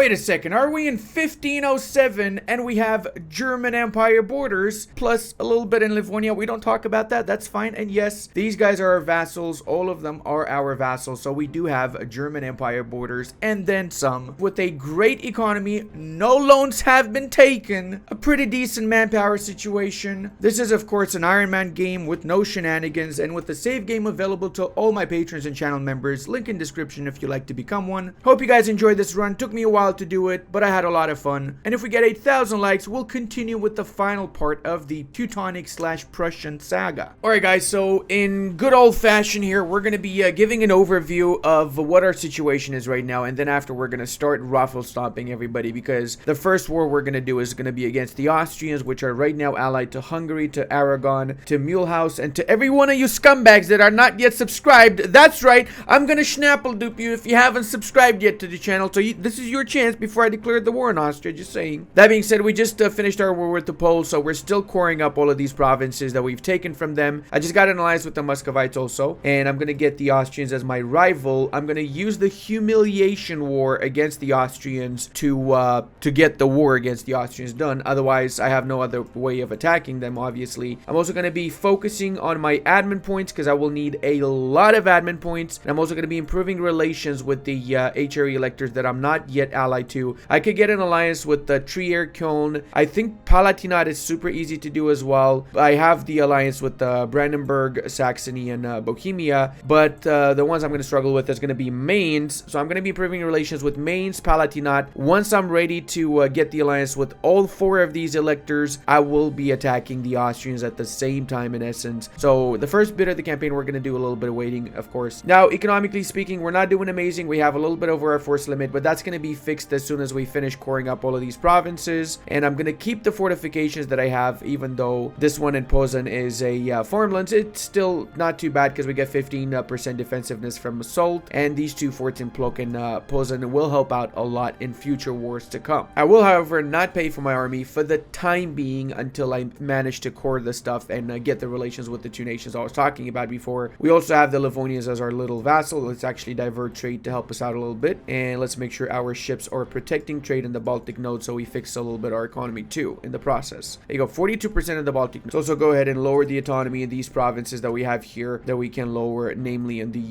Wait a second, are we in 1507 and we have German Empire borders plus a little bit in Livonia? We don't talk about that, that's fine. And yes, these guys are our vassals, all of them are our vassals, so we do have German Empire borders and then some. With a great economy, no loans have been taken, a pretty decent manpower situation. This is of course an Iron Man game with no shenanigans and with the save game available to all my patrons and channel members. Link in description if you'd like to become one. Hope you guys enjoyed this run. Took me a while to do it, but I had a lot of fun. And if we get 8,000 likes, we'll continue with the final part of the Teutonic / Prussian saga. Alright guys, so in good old fashion here, we're going to be giving an overview of what our situation is right now, and then after we're going to start raffle stomping everybody, because the first war we're going to do is going to be against the Austrians, which are right now allied to Hungary, to Aragon, to Mulhouse, and to every one of you scumbags that are not yet subscribed. That's right, I'm going to schnapple dupe you if you haven't subscribed yet to the channel, so this is your chance before I declare the war on Austria, just saying. That being said, we just finished our war with the Poles, so we're still coring up all of these provinces that we've taken from them. I just got an alliance with the Muscovites also, and I'm going to get the Austrians as my rival. I'm going to use the humiliation war against the Austrians to get the war against the Austrians done. Otherwise, I have no other way of attacking them, obviously. I'm also going to be focusing on my admin points because I will need a lot of admin points. And I'm also going to be improving relations with the HRE electors that I'm not yet allied to. I could get an alliance with the Trier, Köln. I think Palatinate is super easy to do as well. I have the alliance with Brandenburg, Saxony, and Bohemia, but the ones I'm going to struggle with is going to be Mainz. So I'm going to be improving relations with Mainz, Palatinate. Once I'm ready to get the alliance with all 4 of these electors, I will be attacking the Austrians at the same time in essence. So the first bit of the campaign, we're going to do a little bit of waiting, of course. Now, economically speaking, we're not doing amazing. We have a little bit over our force limit, but that's going to be fixed as soon as we finish coring up all of these provinces. And I'm going to keep the fortifications that I have, even though this one in Posen is a farmlands. It's still not too bad because we get 15% defensiveness from assault, and these 2 forts in Plok and Posen will help out a lot in future wars to come. I will, however, not pay for my army for the time being until I manage to core the stuff and get the relations with the 2 nations I was talking about before. We also have the Livonians as our little vassal. Let's actually divert trade to help us out a little bit, and let's make sure our ships are protecting trade in the Baltic node, so we fix a little bit our economy too in the process. There you go, 42% of the Baltic node. So also go ahead and lower the autonomy in these provinces that we have here that we can lower, namely in the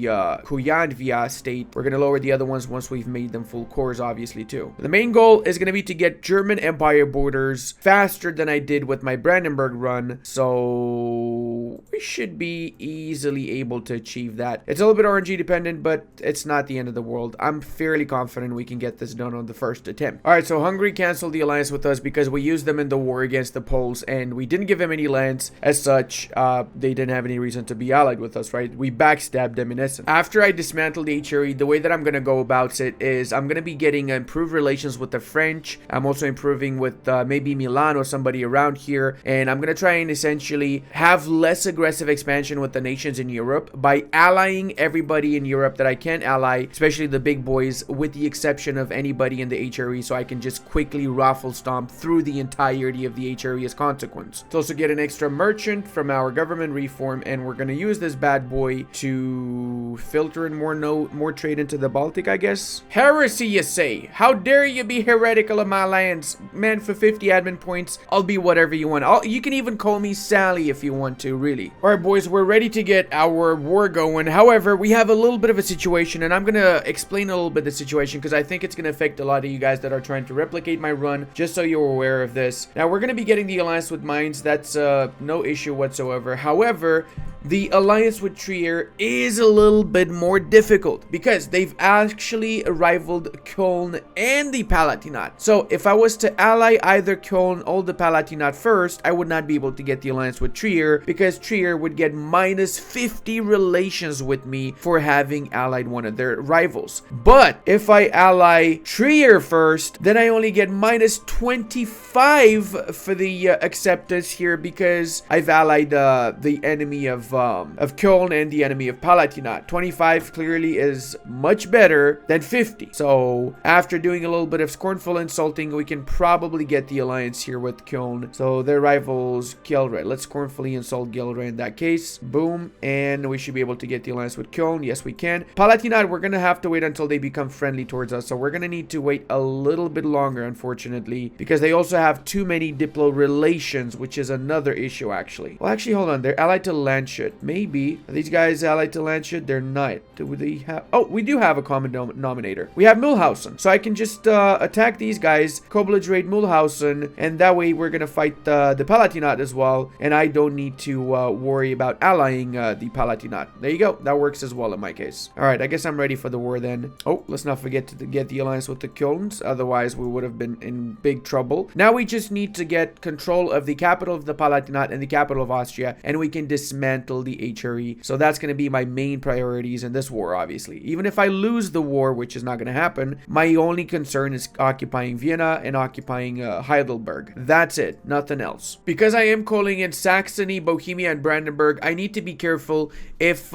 Kuyandvia state. We're going to lower the other ones once we've made them full cores, obviously, too. The main goal is going to be to get German Empire borders faster than I did with my Brandenburg run, so we should be easily able to achieve that. It's a little bit RNG dependent, but it's not the end of the world. I'm fairly confident we can get this done on the first attempt. Alright, so Hungary canceled the alliance with us because we used them in the war against the Poles, and we didn't give them any lands. As such, they didn't have any reason to be allied with us, right? We backstabbed them in essence. After I dismantled the HRE, the way that I'm going to go about it is I'm going to be getting improved relations with the French. I'm also improving with maybe Milan or somebody around here, and I'm going to try and essentially have less aggressive expansion with the nations in Europe by allying everybody in Europe that I can ally, especially the big boys, with the exception of anybody in the HRE, so I can just quickly raffle stomp through the entirety of the HRE as consequence. Let's also get an extra merchant from our government reform, and we're going to use this bad boy to filter in more trade into the Baltic, I guess. Heresy, you say? How dare you be heretical of my lands? Man, for 50 admin points, I'll be whatever you want. You can even call me Sally if you want to, really. Alright, boys, we're ready to get our war going. However, we have a little bit of a situation, and I'm going to explain a little bit the situation because I think it's going to affect a lot of you guys that are trying to replicate my run, just so you're aware of this. Now, we're going to be getting the alliance with Mainz. That's no issue whatsoever. However, the alliance with Trier is a little bit more difficult because they've actually rivaled Köln and the Palatinate. So if I was to ally either Köln or the Palatinate first, I would not be able to get the alliance with Trier because Trier would get minus 50 relations with me for having allied one of their rivals. But if I ally Trier first, then I only get minus 25 for the acceptance here because I've allied the enemy of Köln and the enemy of Palatinate. 25 clearly is much better than 50. So after doing a little bit of scornful insulting, we can probably get the alliance here with Köln. So their rivals Gilre. Let's scornfully insult Gilre in that case. Boom. And we should be able to get the alliance with Köln. Yes, we can. Palatinate, we're going to have to wait until they become friendly towards us. So we're going to need to wait a little bit longer, unfortunately, because they also have too many diplo relations, which is another issue, actually. Well, actually, hold on. They're allied to Landshut. Maybe. Are these guys allied to Landshut? They're not. Do they have... Oh, we do have a common denominator. We have Mulhausen. So I can just attack these guys, co-belligerate Mulhausen, and that way we're going to fight the Palatinate as well, and I don't need to worry about allying the Palatinate. There you go. That works as well in my case. All right, I guess I'm ready for the war then. Oh, let's not forget to get the alliance with the Kölns. Otherwise, we would have been in big trouble. Now we just need to get control of the capital of the Palatinate and the capital of Austria, and we can dismantle the HRE. So that's going to be my main priorities in this war, obviously. Even if I lose the war, which is not going to happen, my only concern is occupying Vienna and occupying Heidelberg. That's it. Nothing else. Because I am calling in Saxony, Bohemia, and Brandenburg, I need to be careful. If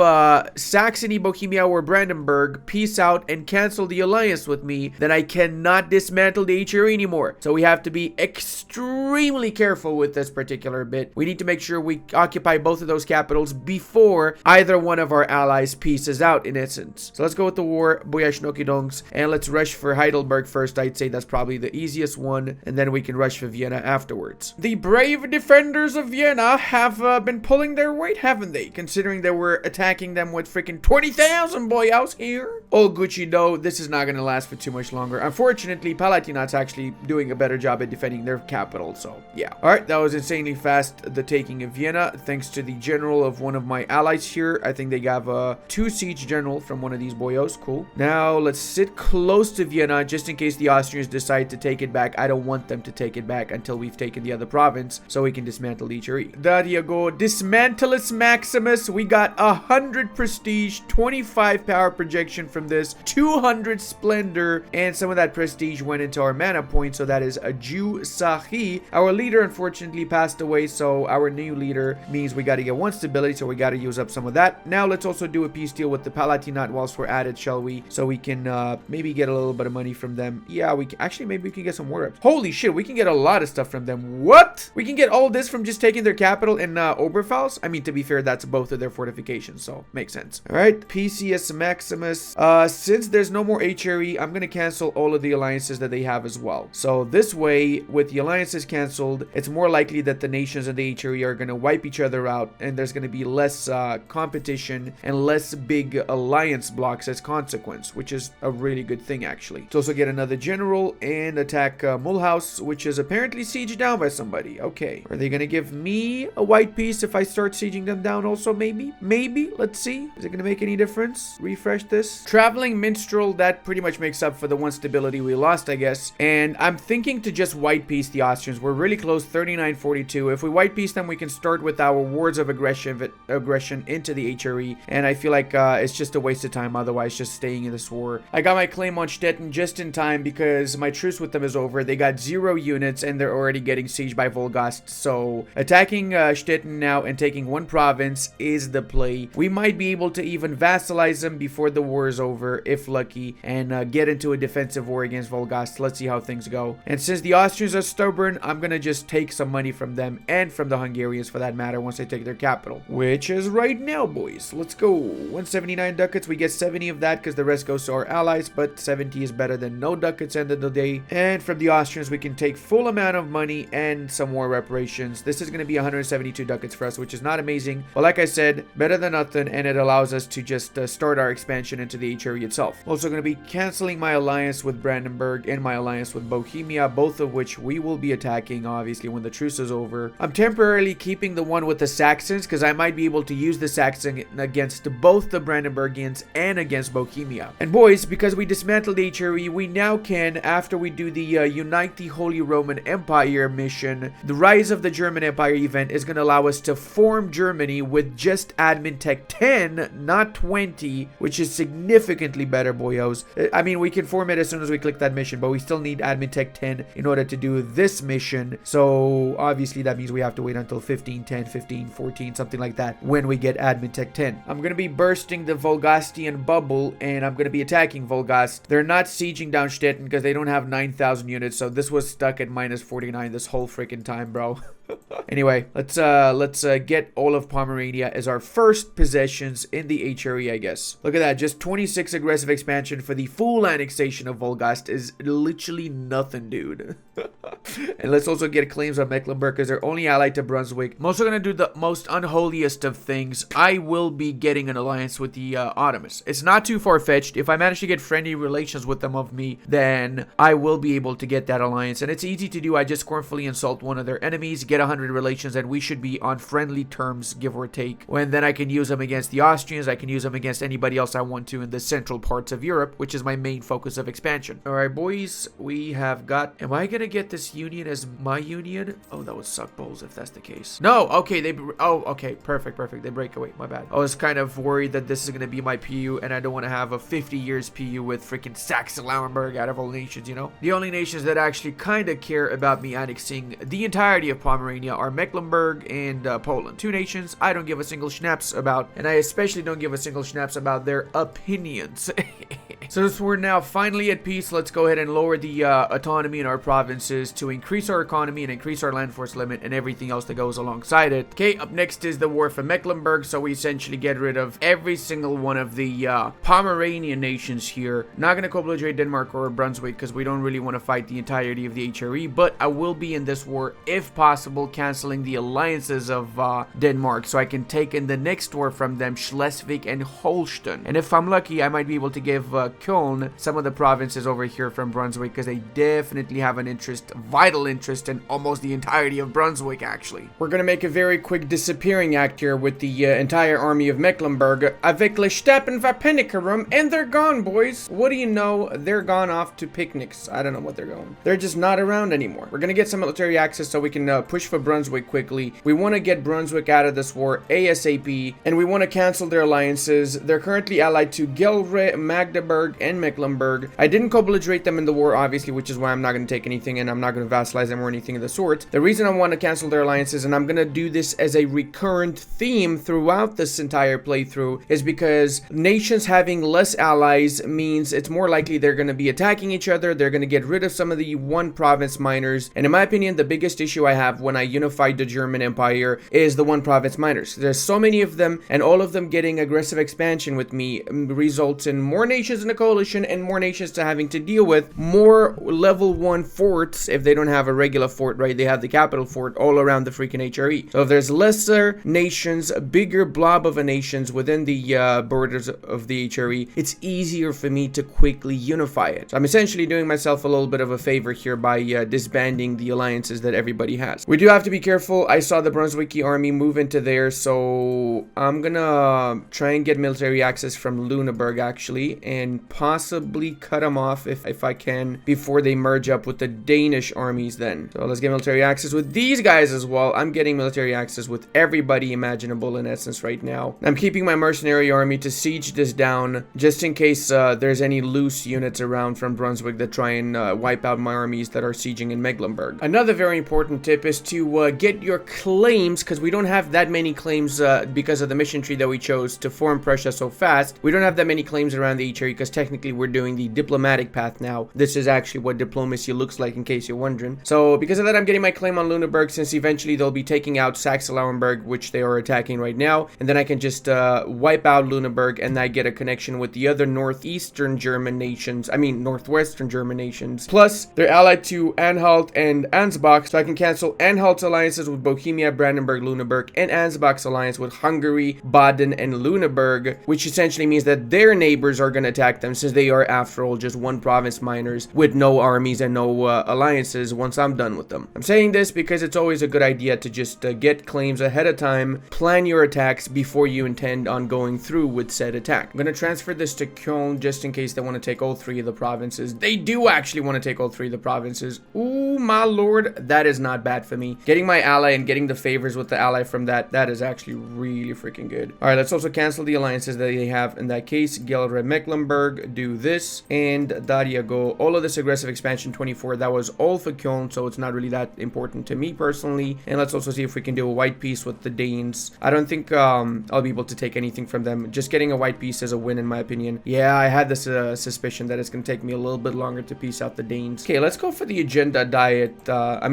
Saxony, Bohemia, or Brandenburg peace out and cancel the alliance with me, then I cannot dismantle the HRE anymore. So we have to be extremely careful with this particular bit. We need to make sure we occupy both of those capitals before either one of our allies pieces out, in essence. So let's go with the war, Boyashnokidongs, and let's rush for Heidelberg first. I'd say that's probably the easiest one, and then we can rush for Vienna afterwards. The brave defenders of Vienna have been pulling their weight, haven't they? Considering they were attacking them with freaking 20,000 boy out here. Oh, Gucci, though, this is not going to last for too much longer. Unfortunately, Palatinate's actually doing a better job at defending their capital, so yeah. All right, that was insanely fast, the taking of Vienna, thanks to the general of one of my allies here. I think they have a 2 siege general from one of these boyos. Cool. Now, let's sit close to Vienna, just in case the Austrians decide to take it back. I don't want them to take it back until we've taken the other province, so we can dismantle the HRE. There you go. Dismantlus Maximus. We got 100 prestige, 25 power projection from this, 200 splendor, and some of that prestige went into our mana points, so that is a Jew Sahi. Our leader unfortunately passed away, so our new leader means we got to get 1 stability, so we got to use up some of that. Now let's also do a peace deal with the Palatinate whilst we're at it, shall we? So we can maybe get a little bit of money from them. Yeah, we can, actually maybe we can get some war reps. Holy shit, we can get a lot of stuff from them. What? We can get all this from just taking their capital in Oberpfalz? I mean, to be fair, that's both of their fortifications, so makes sense. All right, PCS Maximus. Since there's no more HRE, I'm going to cancel all of the alliances that they have as well. So this way, with the alliances canceled, it's more likely that the nations in the HRE are going to wipe each other out, and there's going to be less competition and less big alliance blocks as consequence, which is a really good thing, actually. To also get another general and attack Mulhouse, which is apparently sieged down by somebody. Okay. Are they going to give me a white piece if I start sieging them down also? Maybe? Maybe? Let's see. Is it going to make any difference? Refresh this. Traveling Minstrel, that pretty much makes up for the 1 stability we lost, I guess. And I'm thinking to just white piece the Austrians. We're really close, 39-42. If we white piece them, we can start with our wards of aggression into the HRE. And I feel like it's just a waste of time otherwise, just staying in this war. I got my claim on Stettin just in time because my truce with them is over. They got 0 units and they're already getting sieged by Volgast. So attacking Stettin now and taking 1 province is the play. We might be able to even vassalize them before the war is over, if lucky, and get into a defensive war against Volgast. Let's see how things go. And since the Austrians are stubborn, I'm gonna just take some money from them and from the Hungarians for that matter once they take their capital, which is right now, boys. Let's go. 179 ducats. We get 70 of that because the rest goes to our allies, but 70 is better than no ducats end of the day. And from the Austrians, we can take full amount of money and some more reparations. This is going to be 172 ducats for us, which is not amazing, but like I said, better than nothing, and it allows us to just start our expansion into the HRE itself. Also going to be canceling my alliance with Brandenburg and my alliance with Bohemia, both of which we will be attacking obviously when the truce is over. I'm temporarily keeping the one with the Saxons because I might be able to use the Saxon against both the Brandenburgians and against Bohemia. And boys, because we dismantled HRE, we now can, after we do the Unite the Holy Roman Empire mission, the Rise of the German Empire event is going to allow us to form Germany with just admin tech 10, not 20, which is significantly better, boyos. I mean, we can form it as soon as we click that mission, but we still need admin tech 10 in order to do this mission. So obviously that means we have to wait until 15, 10, 15, 14, something like like that when we get Admin Tech 10. I'm going to be bursting the Volgastian bubble, and I'm going to be attacking Volgast. They're not sieging down Stettin because they don't have 9,000 units, so this was stuck at minus 49 this whole freaking time, bro. Anyway, let's get all of Pomerania as our first possessions in the HRE, I guess. Look at that, just 26 aggressive expansion for the full annexation of Volgast is literally nothing, dude. And let's also get claims on Mecklenburg because they're only allied to Brunswick. I'm also gonna do the most unholiest of things. I will be getting an alliance with the Ottomans. It's not too far-fetched. If I manage to get friendly relations with them of me, then I will be able to get that alliance. And it's easy to do. I just scornfully insult one of their enemies, get 100 relations, and we should be on friendly terms, give or take. And then I can use them against the Austrians. I can use them against anybody else I want to in the central parts of Europe, which is my main focus of expansion. All right, boys, we have got... Am I gonna get this union as my union? Oh, that would suck balls if that's the case. No, okay, oh, okay, perfect. They break away, my bad. I was kind of worried that this is gonna be my PU, and I don't want to have a 50 years PU with freaking Saxe-Lauenburg out of all nations, you know? The only nations that actually kind of care about me annexing the entirety of Pomerania are Mecklenburg and Poland. Two nations I don't give a single schnaps about, and I especially don't give a single schnaps about their opinions. So since we're now finally at peace, let's go ahead and lower the autonomy in our provinces to increase our economy and increase our land force limit and everything else that goes alongside it. Okay, up next is the war for Mecklenburg, so we essentially get rid of every single one of the Pomeranian nations here. Not going to co-belligerate Denmark or Brunswick because we don't really want to fight the entirety of the HRE, but I will be in this war, if possible, canceling the alliances of Denmark so I can take in the next war from them, Schleswig and Holstein. And if I'm lucky, I might be able to give Köln some of the provinces over here from Brunswick because they definitely have an interest, vital interest in almost the entirety of Brunswick, actually. We're going to make a very quick disappearing act here with the entire army of Mecklenburg. Avec les Steppen Vapenicarum, and they're gone, boys. What do you know? They're gone off to picnics. I don't know what they're going. They're just not around anymore. We're going to get some military access so we can push for Brunswick quickly. We want to get Brunswick out of this war ASAP, and we want to cancel their alliances. They're currently allied to Gelre, Magdeburg, and Mecklenburg. I didn't co-belligerate them in the war, obviously, which is why I'm not going to take anything, and I'm not going to vassalize them or anything of the sort. The reason I want to cancel their alliances, and I'm going to do this as a recurrent theme throughout this entire playthrough, is because nations having less allies means it's more likely they're going to be attacking each other. They're going to get rid of some of the one province miners, and in my opinion, the biggest issue I have when I unified the German Empire is the one province miners. There's so many of them, and all of them getting aggressive expansion with me results in more nations in the coalition and more nations to having to deal with, more level 1 forts if they don't have a regular fort, right? They have the capital fort all around the freaking HRE. So if there's lesser nations, a bigger blob of nations within the borders of the HRE, it's easier for me to quickly unify it. So I'm essentially doing myself a little bit of a favor here by disbanding the alliances that everybody has. We do have to be careful. I saw the Brunswicki army move into there, so I'm gonna try and get military access from Lüneburg actually, and possibly cut them off if I can before they merge up with the Danish armies then. So let's get military access with these guys as well. I'm getting military access with everybody imaginable in essence right now. I'm keeping my mercenary army to siege this down just in case there's any loose units around from Brunswick that try and wipe out my armies that are sieging in Mecklenburg. Another very important tip is to get your claims, because we don't have that many claims because of the mission tree that we chose to form Prussia so fast. We don't have that many claims around the HRE because technically we're doing the diplomatic path now. This is actually what diplomacy looks like, in case you're wondering. So because of that, I'm getting my claim on Lüneburg, since eventually they'll be taking out Saxe-Lauenburg, which they are attacking right now, and then I can just wipe out Lüneburg, and I get a connection with the other northwestern German nations. Plus, they're allied to Anhalt and Ansbach, so I can cancel Anhalt's alliances with Bohemia, Brandenburg, Lüneburg, and Ansbach's alliance with Hungary, Baden, and Lüneburg, which essentially means that their neighbors are going to attack them, since they are, after all, just one province miners with no armies and no alliances once I'm done with them. I'm saying this because it's always a good idea to just get claims ahead of time, plan your attacks before you intend on going through with said attack. I'm going to transfer this to Köln just in case they want to take all three of the provinces. They do actually want to take all three of the provinces. Ooh, my lord, that is not bad for me. Getting my ally and getting the favors with the ally from that is actually really freaking good. All right, let's also cancel the alliances that they have in that case. Gelre Mecklenburg, Brandenburg, do this, and Daria go. All of this aggressive expansion 24, that was all for Köln, so it's not really that important to me personally. And let's also see if we can do a white peace with the Danes. I don't think I'll be able to take anything from them. Just getting a white peace is a win in my opinion. Yeah, I had this suspicion that it's going to take me a little bit longer to peace out the Danes. Okay, let's go for the agenda diet.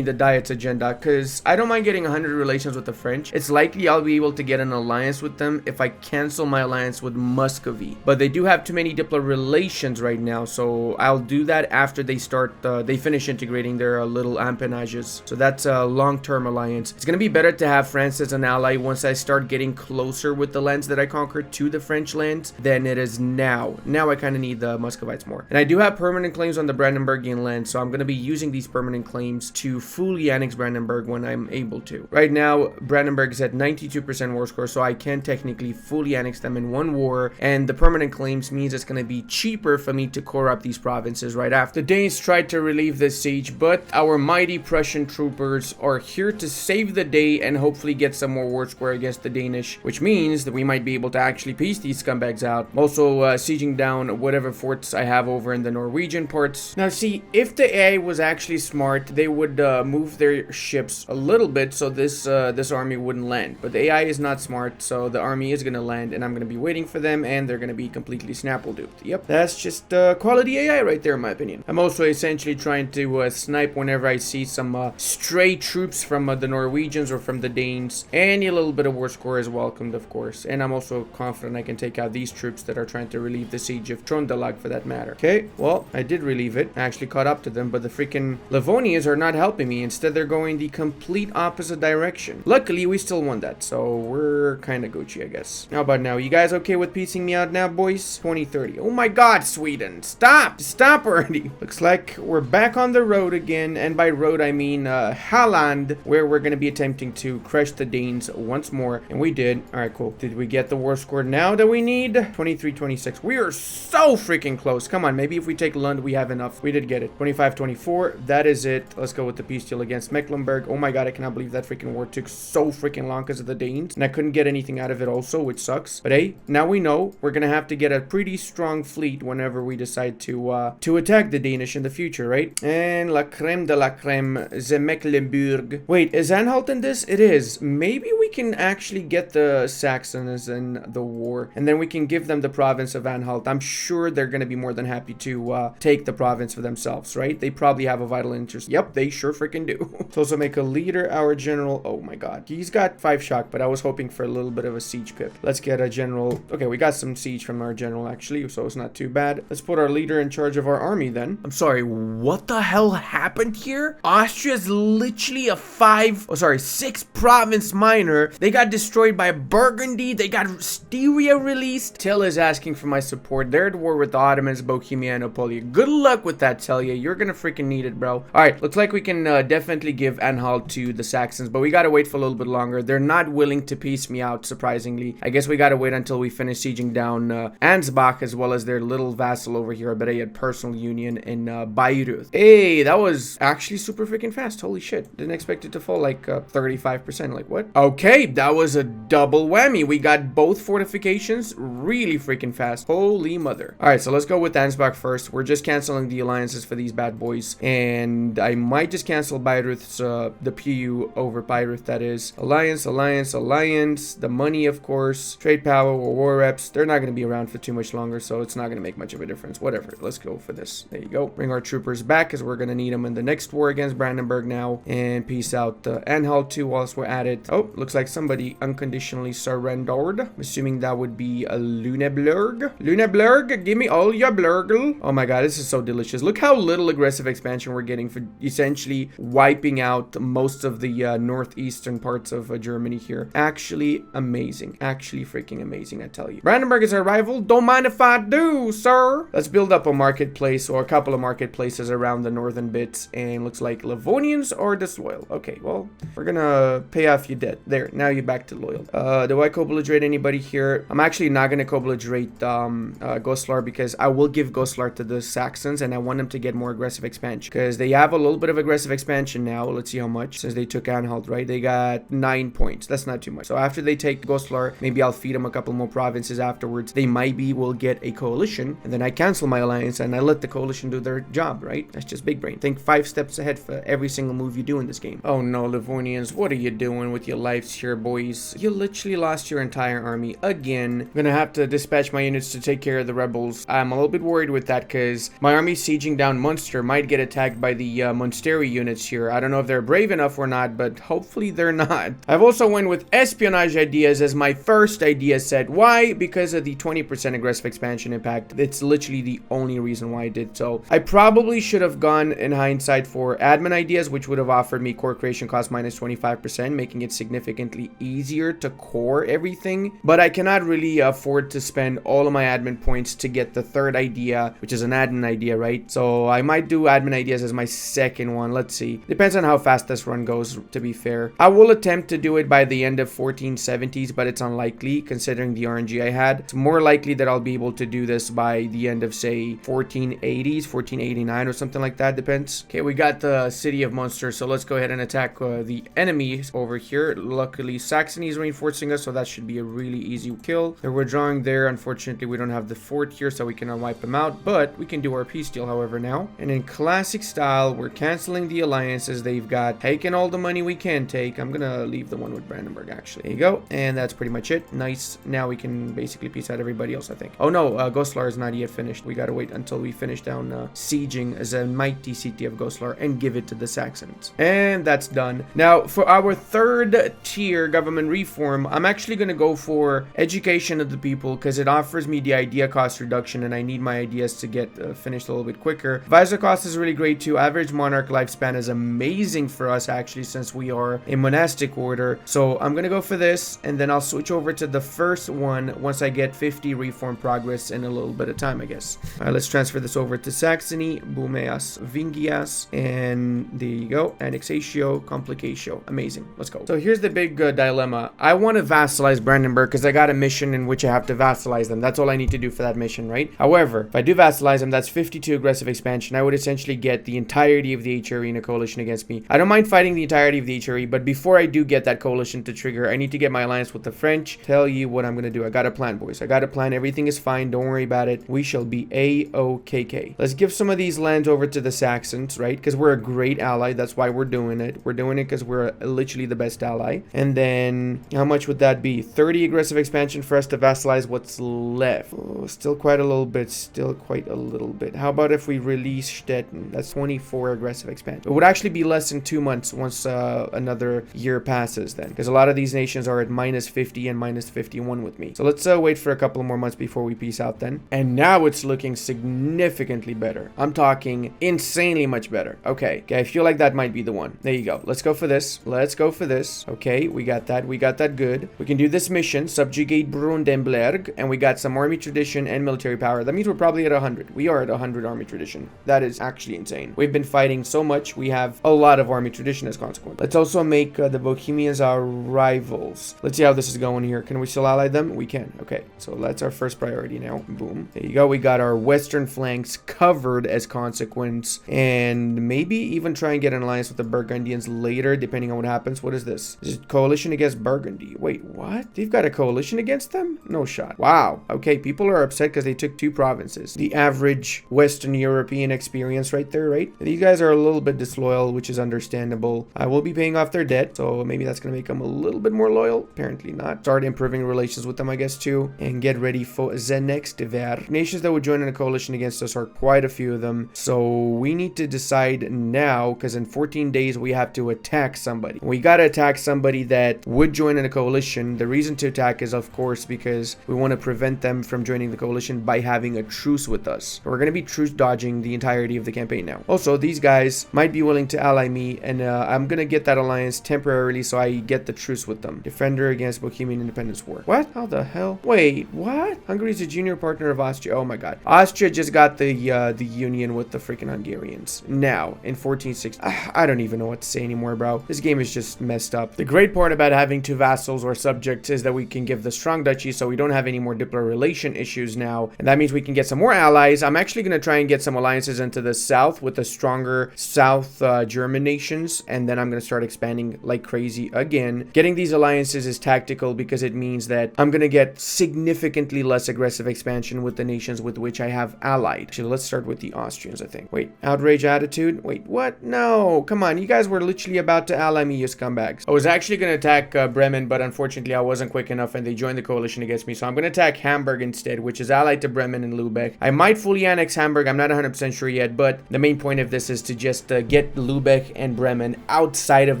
The diet's agenda, because I don't mind getting 100 relations with the French. It's likely I'll be able to get an alliance with them if I cancel my alliance with Muscovy. But they do have too many diplomatic relations right now, so I'll do that after they start, they finish integrating their little empanages. So that's a long-term alliance. It's going to be better to have France as an ally once I start getting closer with the lands that I conquered to the French lands than it is now. Now I kind of need the Muscovites more. And I do have permanent claims on the Brandenburgian land, so I'm going to be using these permanent claims to fully annex Brandenburg when I'm able to. Right now, Brandenburg is at 92% war score, so I can technically fully annex them in one war, and the permanent claims means it's going to be cheaper for me to core up these provinces right after. The Danes tried to relieve the siege, but our mighty Prussian troopers are here to save the day and hopefully get some more war score against the Danish, which means that we might be able to actually piece these scumbags out. I'm also sieging down whatever forts I have over in the Norwegian parts. Now see, if the AI was actually smart, they would move their ships a little bit so this army wouldn't land. But the AI is not smart, so the army is going to land, and I'm going to be waiting for them, and they're going to be completely snapple duped. Yep, that's just quality AI right there in my opinion. I'm also essentially trying to snipe whenever I see some stray troops from the Norwegians or from the Danes. Any little bit of war score is welcomed, of course. And I'm also confident I can take out these troops that are trying to relieve the siege of Trondelag for that matter. Okay, well, I did relieve it. I actually caught up to them, but the freaking Livonians are not helping me. Instead, they're going the complete opposite direction. Luckily, we still won that, so we're kind of Gucci, I guess. How about now? You guys okay with piecing me out now, boys? 2030. Oh my god, Sweden! Stop! Stop already! Looks like we're back on the road again, and by road I mean Holland, where we're going to be attempting to crush the Danes once more, and we did. Alright, cool. Did we get the war score now that we need? 23-26. We are so freaking close. Come on, maybe if we take Lund, we have enough. We did get it. 25-24. That is it. Let's go with the peace deal against Mecklenburg. Oh my god, I cannot believe that freaking war took so freaking long because of the Danes, and I couldn't get anything out of it also, which sucks. But hey, now we know we're going to have to get a pretty strong fleet whenever we decide to attack the Danish in the future, right? And la creme de la creme, the Mecklenburg. Wait, is Anhalt in this? It is. Maybe we can actually get the Saxons in the war, and then we can give them the province of Anhalt. I'm sure they're going to be more than happy to take the province for themselves, right? They probably have a vital interest. Yep, they sure freaking do. Let's also make a leader our general. Oh my god, he's got 5 shock, but I was hoping for a little bit of a siege pip. Let's get a general. Okay, we got some siege from our general actually, so it's not too bad. Let's put our leader in charge of our army then. I'm sorry, what the hell happened here? Austria's literally a 6 province minor. They got destroyed by Burgundy. They got Styria released. Till is asking for my support. They're at war with the Ottomans, Bohemia, and Apulia. Good luck with that, tell ya. You're gonna freaking need it, bro. Alright, looks like we can definitely give Anhalt to the Saxons, but we gotta wait for a little bit longer. They're not willing to piece me out, surprisingly. I guess we gotta wait until we finish sieging down Ansbach, as well as their little vassal over here, but I had personal union in Bayreuth. Hey, that was actually super freaking fast. Holy shit. Didn't expect it to fall like 35%. Like, what? Okay, that was a double whammy. We got both fortifications really freaking fast. Holy mother. Alright, so let's go with Ansbach first. We're just canceling the alliances for these bad boys, and I might just cancel Bayreuth's, the PU over Bayreuth, that is. Alliance, alliance, alliance. The money, of course. Trade power or war reps. They're not going to be around for too much longer, so it's not going to make much of a difference. Whatever. Let's go for this. There you go. Bring our troopers back, because we're going to need them in the next war against Brandenburg now. And peace out Anhalt too whilst we're at it. Oh, looks like somebody unconditionally surrendered. I'm assuming that would be a Lüneburg. Lüneburg, give me all your blurgle. Oh my god, this is so delicious. Look how little aggressive expansion we're getting for essentially wiping out most of the northeastern parts of Germany here. Actually amazing. Actually freaking amazing, I tell you. Brandenburg is our rival. Don't mind if I do, sir. Let's build up a marketplace or a couple of marketplaces around the northern bits, and looks like Livonians are disloyal. Okay, well, we're gonna pay off your debt. There, now you're back to loyal. Do I co-belligerate anybody here? I'm actually not gonna co-belligerate Goslar, because I will give Goslar to the Saxons, and I want them to get more aggressive expansion, because they have a little bit of aggressive expansion now. Let's see how much, since they took Anhalt, right? They got 9 points. That's not too much. So after they take Goslar, maybe I'll feed them a couple more provinces afterwards. They might be will get a coalition, and then I cancel my alliance and I let the coalition do their job, right? That's just big brain. Think 5 steps ahead for every single move you do in this game. Oh no, Livonians, what are you doing with your lives here, boys? You literally lost your entire army again. I'm gonna have to dispatch my units to take care of the rebels. I'm a little bit worried with that because my army sieging down Munster might get attacked by the Munsteri units here. I don't know if they're brave enough or not, but hopefully they're not. I've also went with espionage ideas as my first idea set. Why? Because of the 20% aggressive expansion impact. It's literally the only reason why I did so. I probably should have gone in hindsight for admin ideas, which would have offered me core creation cost minus 25%, making it significantly easier to core everything. But I cannot really afford to spend all of my admin points to get the third idea, which is an admin idea, right? So I might do admin ideas as my second one. Let's see. Depends on how fast this run goes, to be fair. I will attempt to do it by the end of 1470s, but it's unlikely considering the RNG I had. It's more likely that I'll be able to do this by the end of, say, 1480s, 1489 or something like that. Depends. Okay, we got the city of Munster, so let's go ahead and attack the enemies over here. Luckily, Saxony is reinforcing us, so that should be a really easy kill. They're withdrawing there. Unfortunately, we don't have the fort here, so we cannot wipe them out, but we can do our peace deal, however, now. And in classic style, we're canceling the alliances they've got, taking all the money we can take. I'm gonna leave the one with Brandenburg, actually. There you go. And that's pretty much it. Nice. Now we can basically peace out everybody else, I think. Oh no, Goslar is not yet finished. We gotta wait until we finish down sieging as a mighty city of Goslar and give it to the Saxons. And that's done. Now, for our third tier government reform, I'm actually gonna go for education of the people because it offers me the idea cost reduction, and I need my ideas to get finished a little bit quicker. Visor cost is really great too. Average monarch lifespan is amazing for us, actually, since we are a monastic order. So I'm gonna go for this, and then I'll switch over to the first one once I get 50 reform progress in a little bit of time, I guess. All right, let's transfer this over to Saxony, Bumeas, Vingias, and there you go. Annexatio, Complicatio. Amazing. Let's go. So here's the big dilemma. I want to vassalize Brandenburg because I got a mission in which I have to vassalize them. That's all I need to do for that mission, right? However, if I do vassalize them, that's 52 aggressive expansion. I would essentially get the entirety of the H Arena coalition against me. I don't mind fighting the entirety of the HRE, but before I do get that coalition to trigger, I need to get my alliance with the French. Tell you what I'm gonna do. I got a plan, boys. I got a plan. Everything is fine. Don't worry about it. We shall be A-OK-K. Let's give some of these lands over to the Saxons, right? Because we're a great ally. That's why we're doing it. We're doing it because we're literally the best ally. And then how much would that be? 30 aggressive expansion for us to vassalize what's left. Oh, still quite a little bit. Still quite a little bit. How about if we release Stettin? That's 24 aggressive expansion. It would actually be less than 2 months once another year passes then, because a lot of these nations are at minus 50 and minus 51 with me. So let's wait for a couple more months before we peace out then. And now it's looking significantly better. I'm talking insanely much better. Okay, I feel like that might be the one. There you go. Let's go for this. Let's go for this. Okay, we got that. We got that good. We can do this mission, subjugate Brandenburg, and we got some army tradition and military power. That means we're probably at 100. We are at 100 army tradition. That is actually insane. We've been fighting so much. We have a lot of army tradition as consequence. Let's also make the Bohemians our rivals. Let's see how this is going here. Can we still ally them? We can. Okay, so that's our first priority now. Boom. There you go. We got our western flanks covered as consequence, and maybe even try and get an alliance with the Burgundians later, depending on what happens. What is this? This is coalition against Burgundy. Wait, what? They've got a coalition against them? No shot. Wow. Okay, people are upset because they took 2 provinces. The average Western European experience right there, right? These guys are a little bit disloyal, which is understandable. I will be paying off their debt, so maybe that's going to make them a little bit more loyal. Apparently not. Start improving relations with them, I guess, too. And get ready for the next event. Nations that would join in a coalition against us are quite a few of them. So we need to decide now, because in 14 days we have to attack somebody. We got to attack somebody that would join in a coalition. The reason to attack is, of course, because we want to prevent them from joining the coalition by having a truce with us. We're going to be truce dodging the entirety of the campaign now. Also, these guys might be willing to ally me, and I'm going to get that alliance temporarily so I get the truce with them. Defender against Bohemian Independence War. What? How the hell? Wait, what? Hungary's a junior partner of Austria. Oh my god. Austria just got the union with the freaking Hungarians. Now, in 1460. I don't even know what to say anymore, bro. This game is just messed up. The great part about having 2 vassals or subjects is that we can give the strong duchy, so we don't have any more diplomatic relation issues now. And that means we can get some more allies. I'm actually going to try and get some alliances into the south with the stronger South German nations, and then I'm going to start expanding like crazy again. Getting these alliances is tactical because it means that I'm going to get significantly less aggressive expansion expansion with the nations with which I have allied. Actually, let's start with the Austrians, I think. Wait, outrage attitude? Wait, what? No, come on. You guys were literally about to ally me, you scumbags. I was actually going to attack Bremen, but unfortunately I wasn't quick enough and they joined the coalition against me. So I'm going to attack Hamburg instead, which is allied to Bremen and Lubeck. I might fully annex Hamburg. I'm not 100% sure yet, but the main point of this is to just get Lubeck and Bremen outside of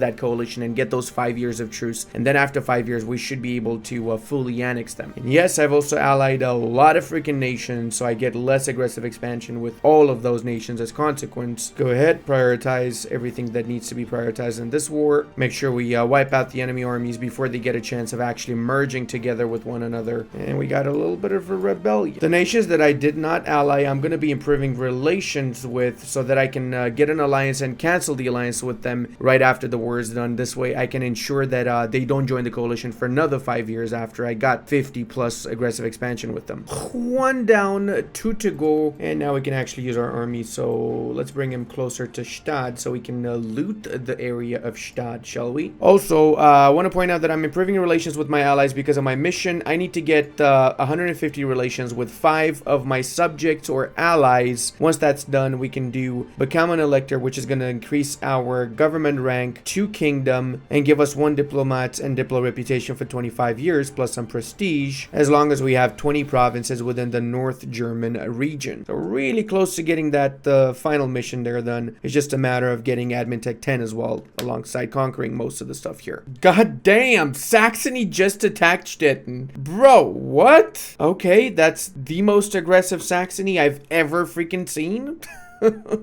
that coalition and get those 5 years of truce. And then after 5 years, we should be able to fully annex them. And yes, I've also allied a lot of freaking nations, so I get less aggressive expansion with all of those nations as consequence. Go ahead, prioritize everything that needs to be prioritized in this war. Make sure we wipe out the enemy armies before they get a chance of actually merging together with one another. And we got a little bit of a rebellion. The nations that I did not ally, I'm going to be improving relations with so that I can get an alliance and cancel the alliance with them right after the war is done. This way I can ensure that they don't join the coalition for another 5 years after I got 50 plus aggressive expansion with them. One down, 2 to go, and now we can actually use our army. So let's bring him closer to Stad so we can loot the area of Stad, shall we? Also, I want to point out that I'm improving relations with my allies because of my mission. I need to get 150 relations with 5 of my subjects or allies. Once that's done, we can do become an elector, which is going to increase our government rank to kingdom and give us 1 diplomat and diplo reputation for 25 years plus some prestige, as long as we have 20 provinces within the North German region. So really close to getting that final mission there done. It's just a matter of getting admin tech 10 as well, alongside conquering most of the stuff here. God damn, Saxony just attacked Stettin. Bro, what? Okay, that's the most aggressive Saxony I've ever freaking seen.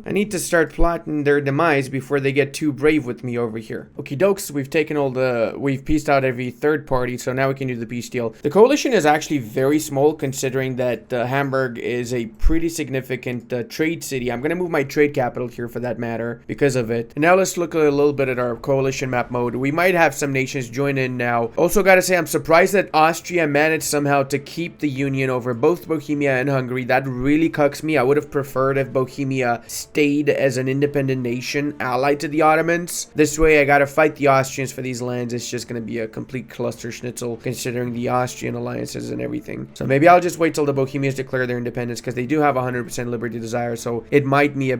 I need to start plotting their demise before they get too brave with me over here. Okie dokes, we've pieced out every third party, so now we can do the peace deal. The coalition is actually very small considering that Hamburg is a pretty significant trade city. I'm going to move my trade capital here for that matter because of it. And now let's look a little bit at our coalition map mode. We might have some nations join in now. Also gotta say, I'm surprised that Austria managed somehow to keep the union over both Bohemia and Hungary. That really cucks me. I would have preferred if Bohemia stayed as an independent nation allied to the Ottomans. This way I gotta fight the Austrians for these lands. It's just gonna be a complete cluster schnitzel considering the Austrian alliances and everything. So maybe I'll just wait till the Bohemians declare their independence because they do have 100% liberty desire, so it might be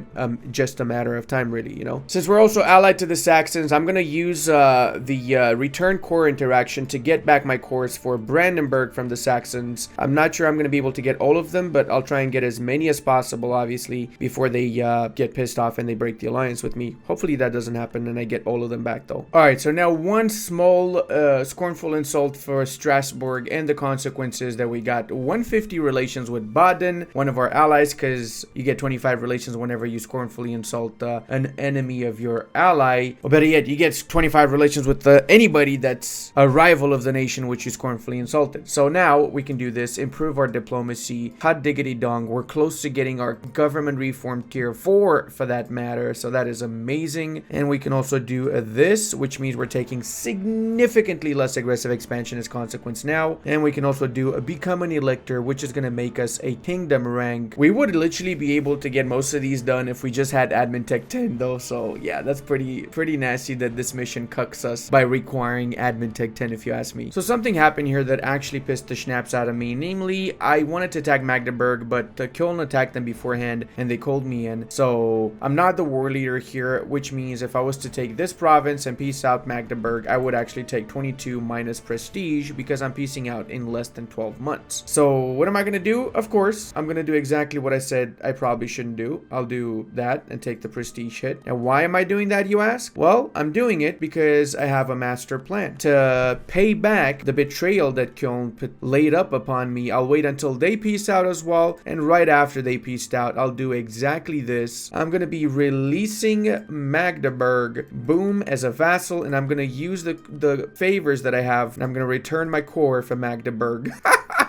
just a matter of time really, you know. Since we're also allied to the Saxons, I'm gonna use the return corps interaction to get back my corps for Brandenburg from the Saxons. I'm not sure I'm gonna be able to get all of them, but I'll try and get as many as possible obviously before they get pissed off and they break the alliance with me. Hopefully that doesn't happen and I get all of them back though. Alright, so now one small scornful insult for Strasbourg and the consequences that we got 150 relations with Baden, one of our allies, because you get 25 relations whenever you scornfully insult an enemy of your ally. Or better yet, you get 25 relations with anybody that's a rival of the nation which you scornfully insulted. So now we can do this, improve our diplomacy. Hot diggity dong, we're close to getting our government reform tier 4 for that matter, so that is amazing. And we can also do this, which means we're taking significantly less aggressive expansion as consequence now. And we can also do a become an elector, which is going to make us a kingdom rank. We would literally be able to get most of these done if we just had admin tech 10 though, so yeah, that's pretty nasty that this mission cucks us by requiring admin tech 10 if you ask me. So something happened here that actually pissed the schnapps out of me, namely I wanted to attack Magdeburg, but Köln attacked them beforehand and they called me in. So I'm not the war leader here, which means if I was to take this province and peace out Magdeburg, I would actually take 22 minus prestige because I'm piecing out in less than 12 months. So what am I going to do? Of course, I'm going to do exactly what I said I probably shouldn't do. I'll do that and take the prestige hit. And why am I doing that, you ask? Well, I'm doing it because I have a master plan. To pay back the betrayal that Köln laid up upon me, I'll wait until they peace out as well. And right after they peaced out, I'll do exactly this. I'm going to be releasing Magdeburg, boom, as a vassal, and I'm going to use the favors that I have, and I'm going to return my core for Magdeburg.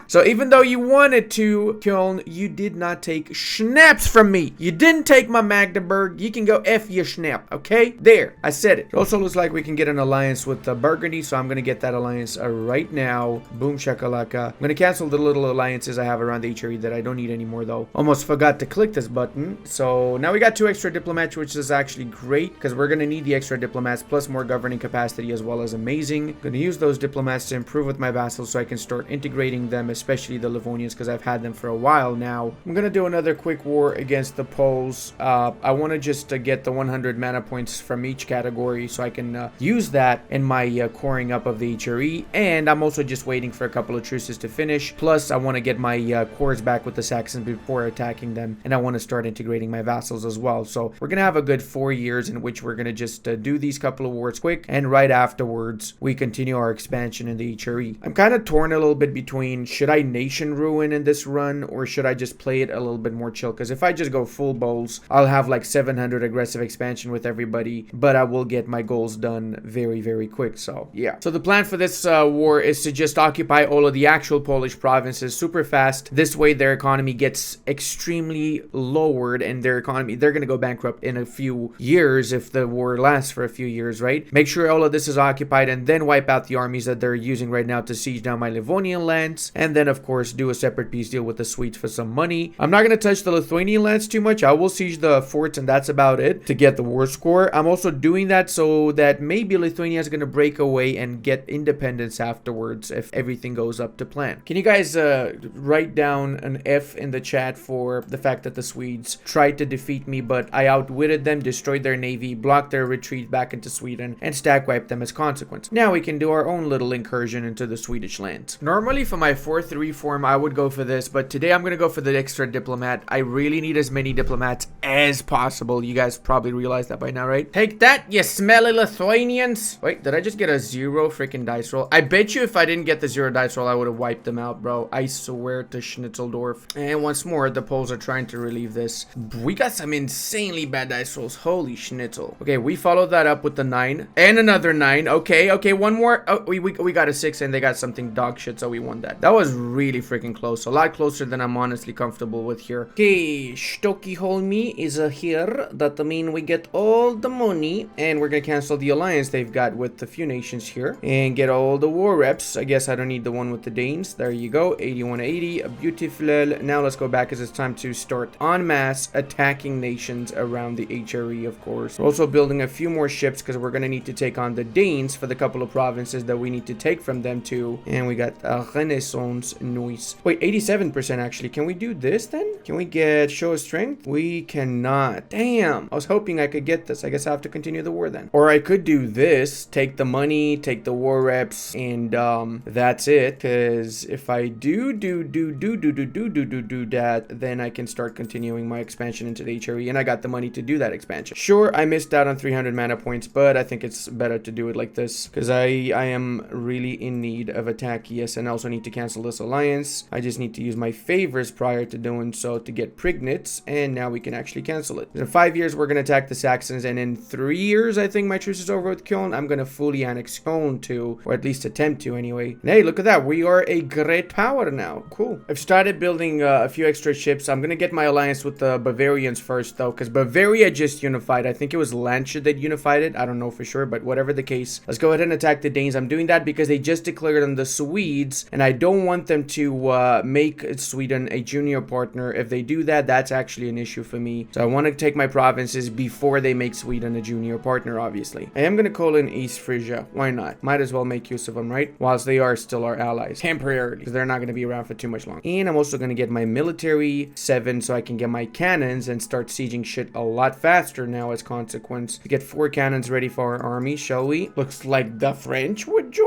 So even though you wanted to, Köln, you did not take schnapps from me. You didn't take my Magdeburg. You can go F your schnapp, okay? There, I said it. It also looks like we can get an alliance with Burgundy, so I'm going to get that alliance right now. Boom shakalaka. I'm going to cancel the little alliances I have around the HRE that I don't need anymore, though. Almost forgot to click this button. So now we got 2 extra diplomats, which is actually great, because we're going to need the extra diplomats, plus more governing capacity as well as amazing. I'm going to use those diplomats to improve with my vassals so I can start integrating them as especially the Livonians, because I've had them for a while now. I'm gonna do another quick war against the Poles. I want to just get the 100 mana points from each category so I can use that in my coring up of the HRE, and I'm also just waiting for a couple of truces to finish. Plus, I want to get my cores back with the Saxons before attacking them, and I want to start integrating my vassals as well. So we're gonna have a good 4 years in which we're gonna just do these couple of wars quick, and right afterwards we continue our expansion in the HRE. I'm kind of torn a little bit between, should I nation ruin in this run, or should I just play it a little bit more chill? Because if I just go full bowls, I'll have like 700 aggressive expansion with everybody, but I will get my goals done very, very quick. So yeah. So the plan for this war is to just occupy all of the actual Polish provinces super fast. This way their economy gets extremely lowered, and their economy, they're going to go bankrupt in a few years if the war lasts for a few years, right? Make sure all of this is occupied, and then wipe out the armies that they're using right now to siege down my Livonian lands, and then of course do a separate peace deal with the Swedes for some money. I'm not going to touch the Lithuanian lands too much. I will siege the forts, and that's about it to get the war score. I'm also doing that so that maybe Lithuania is going to break away and get independence afterwards if everything goes up to plan. Can you guys write down an F in the chat for the fact that the Swedes tried to defeat me, but I outwitted them, destroyed their navy, blocked their retreat back into Sweden, and stack wiped them as consequence. Now we can do our own little incursion into the Swedish lands. Normally for my 4th reform I would go for this, but today I'm going to go for the extra diplomat. I really need as many diplomats as possible. You guys probably realize that by now, right? Take that, you smelly Lithuanians. Wait, did I just get a 0 freaking dice roll? I bet you if I didn't get the 0 dice roll, I would have wiped them out, bro. I swear to Schnitzeldorf. And once more, the Poles are trying to relieve this. We got some insanely bad dice rolls. Holy schnitzel. Okay, we followed that up with the 9 and another 9. Okay, one more. Oh, we got a 6, and they got something dog shit, so we won that. That was really freaking close. A lot closer than I'm honestly comfortable with here. Okay, Stockholmi is here. That means we get all the money, and we're gonna cancel the alliance they've got with a few nations here and get all the war reps. I guess I don't need the one with the Danes. There you go. 8180. Beautiful. Now let's go back, because it's time to start en masse attacking nations around the HRE, of course. We're also building a few more ships because we're gonna need to take on the Danes for the couple of provinces that we need to take from them too. And we got a Renaissance noise. Wait, 87% actually. Can we do this then? Can we get show of strength? We cannot. Damn. I was hoping I could get this. I guess I have to continue the war then. Or I could do this. Take the money, take the war reps, and that's it. Because if I do that, then I can start continuing my expansion into the HRE, and I got the money to do that expansion. Sure, I missed out on 300 mana points, but I think it's better to do it like this because I am really in need of attack. Yes, and I also need to cancel this alliance. I just need to use my favors prior to doing so to get Prignitz, and now we can actually cancel it. In 5 years, we're going to attack the Saxons, and in 3 years, I think my truce is over with Köln. I'm going to fully annex Köln too, or at least attempt to anyway. And hey, look at that. We are a great power now. Cool. I've started building a few extra ships. I'm going to get my alliance with the Bavarians first, though, because Bavaria just unified. I think it was Lancia that unified it. I don't know for sure, but whatever the case, let's go ahead and attack the Danes. I'm doing that because they just declared on the Swedes, and I don't want them to make Sweden a junior partner. If they do that, that's actually an issue for me. So I want to take my provinces before they make Sweden a junior partner, obviously. I am going to call in East Frisia. Why not? Might as well make use of them, right? Whilst they are still our allies. Temporarily, because they're not going to be around for too much longer. And I'm also going to get my military 7 so I can get my cannons and start sieging shit a lot faster now as consequence. To get 4 cannons ready for our army, shall we? Looks like the French would join.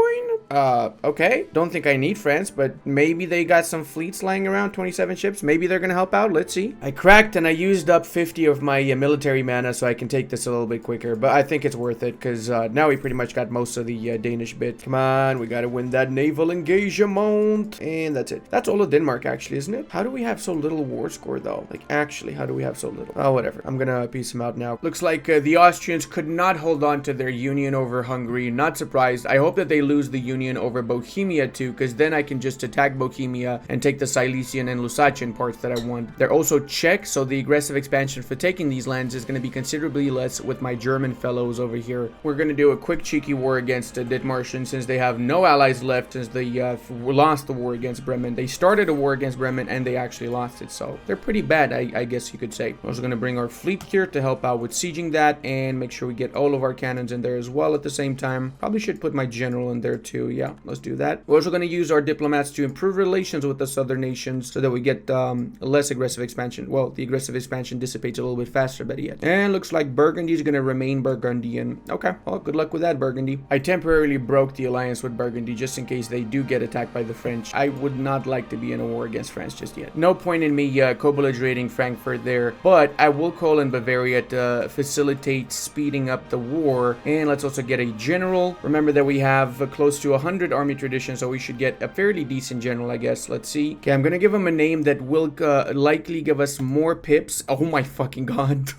Okay. Don't think I need France, but maybe they got some fleets lying around, 27 ships. Maybe they're gonna help out. Let's see. I cracked and I used up 50 of my military mana, so I can take this a little bit quicker, but I think it's worth it because now we pretty much got most of the Danish bit. Come on, we gotta win that naval engagement, and that's it. That's all of Denmark, actually, isn't it? How do we have so little war score, though? Like, actually, how do we have so little? Oh, whatever. I'm gonna piece them out now. Looks like the Austrians could not hold on to their union over Hungary. Not surprised. I hope that they lose the union over Bohemia too, because then I can just attack Bohemia and take the Silesian and Lusacian parts that I want. They're also Czech, so the aggressive expansion for taking these lands is going to be considerably less with my German fellows over here. We're going to do a quick cheeky war against Dithmarschen since they have no allies left since they lost the war against Bremen. They started a war against Bremen and they actually lost it, so they're pretty bad, I guess you could say. We're also going to bring our fleet here to help out with sieging that and make sure we get all of our cannons in there as well at the same time. Probably should put my general in there too. Yeah, let's do that. We're also going to use our diplomats to to improve relations with the southern nations so that we get less aggressive expansion. Well, the aggressive expansion dissipates a little bit faster, but yet. And looks like Burgundy is going to remain Burgundian. Okay, well, good luck with that, Burgundy. I temporarily broke the alliance with Burgundy just in case they do get attacked by the French. I would not like to be in a war against France just yet. No point in me co-belligerating Frankfurt there, but I will call in Bavaria to facilitate speeding up the war. And let's also get a general. Remember that we have close to 100 army traditions, so we should get a fairly decent general, I guess. Let's see. Okay, I'm going to give him a name that will likely give us more pips. Oh my fucking god.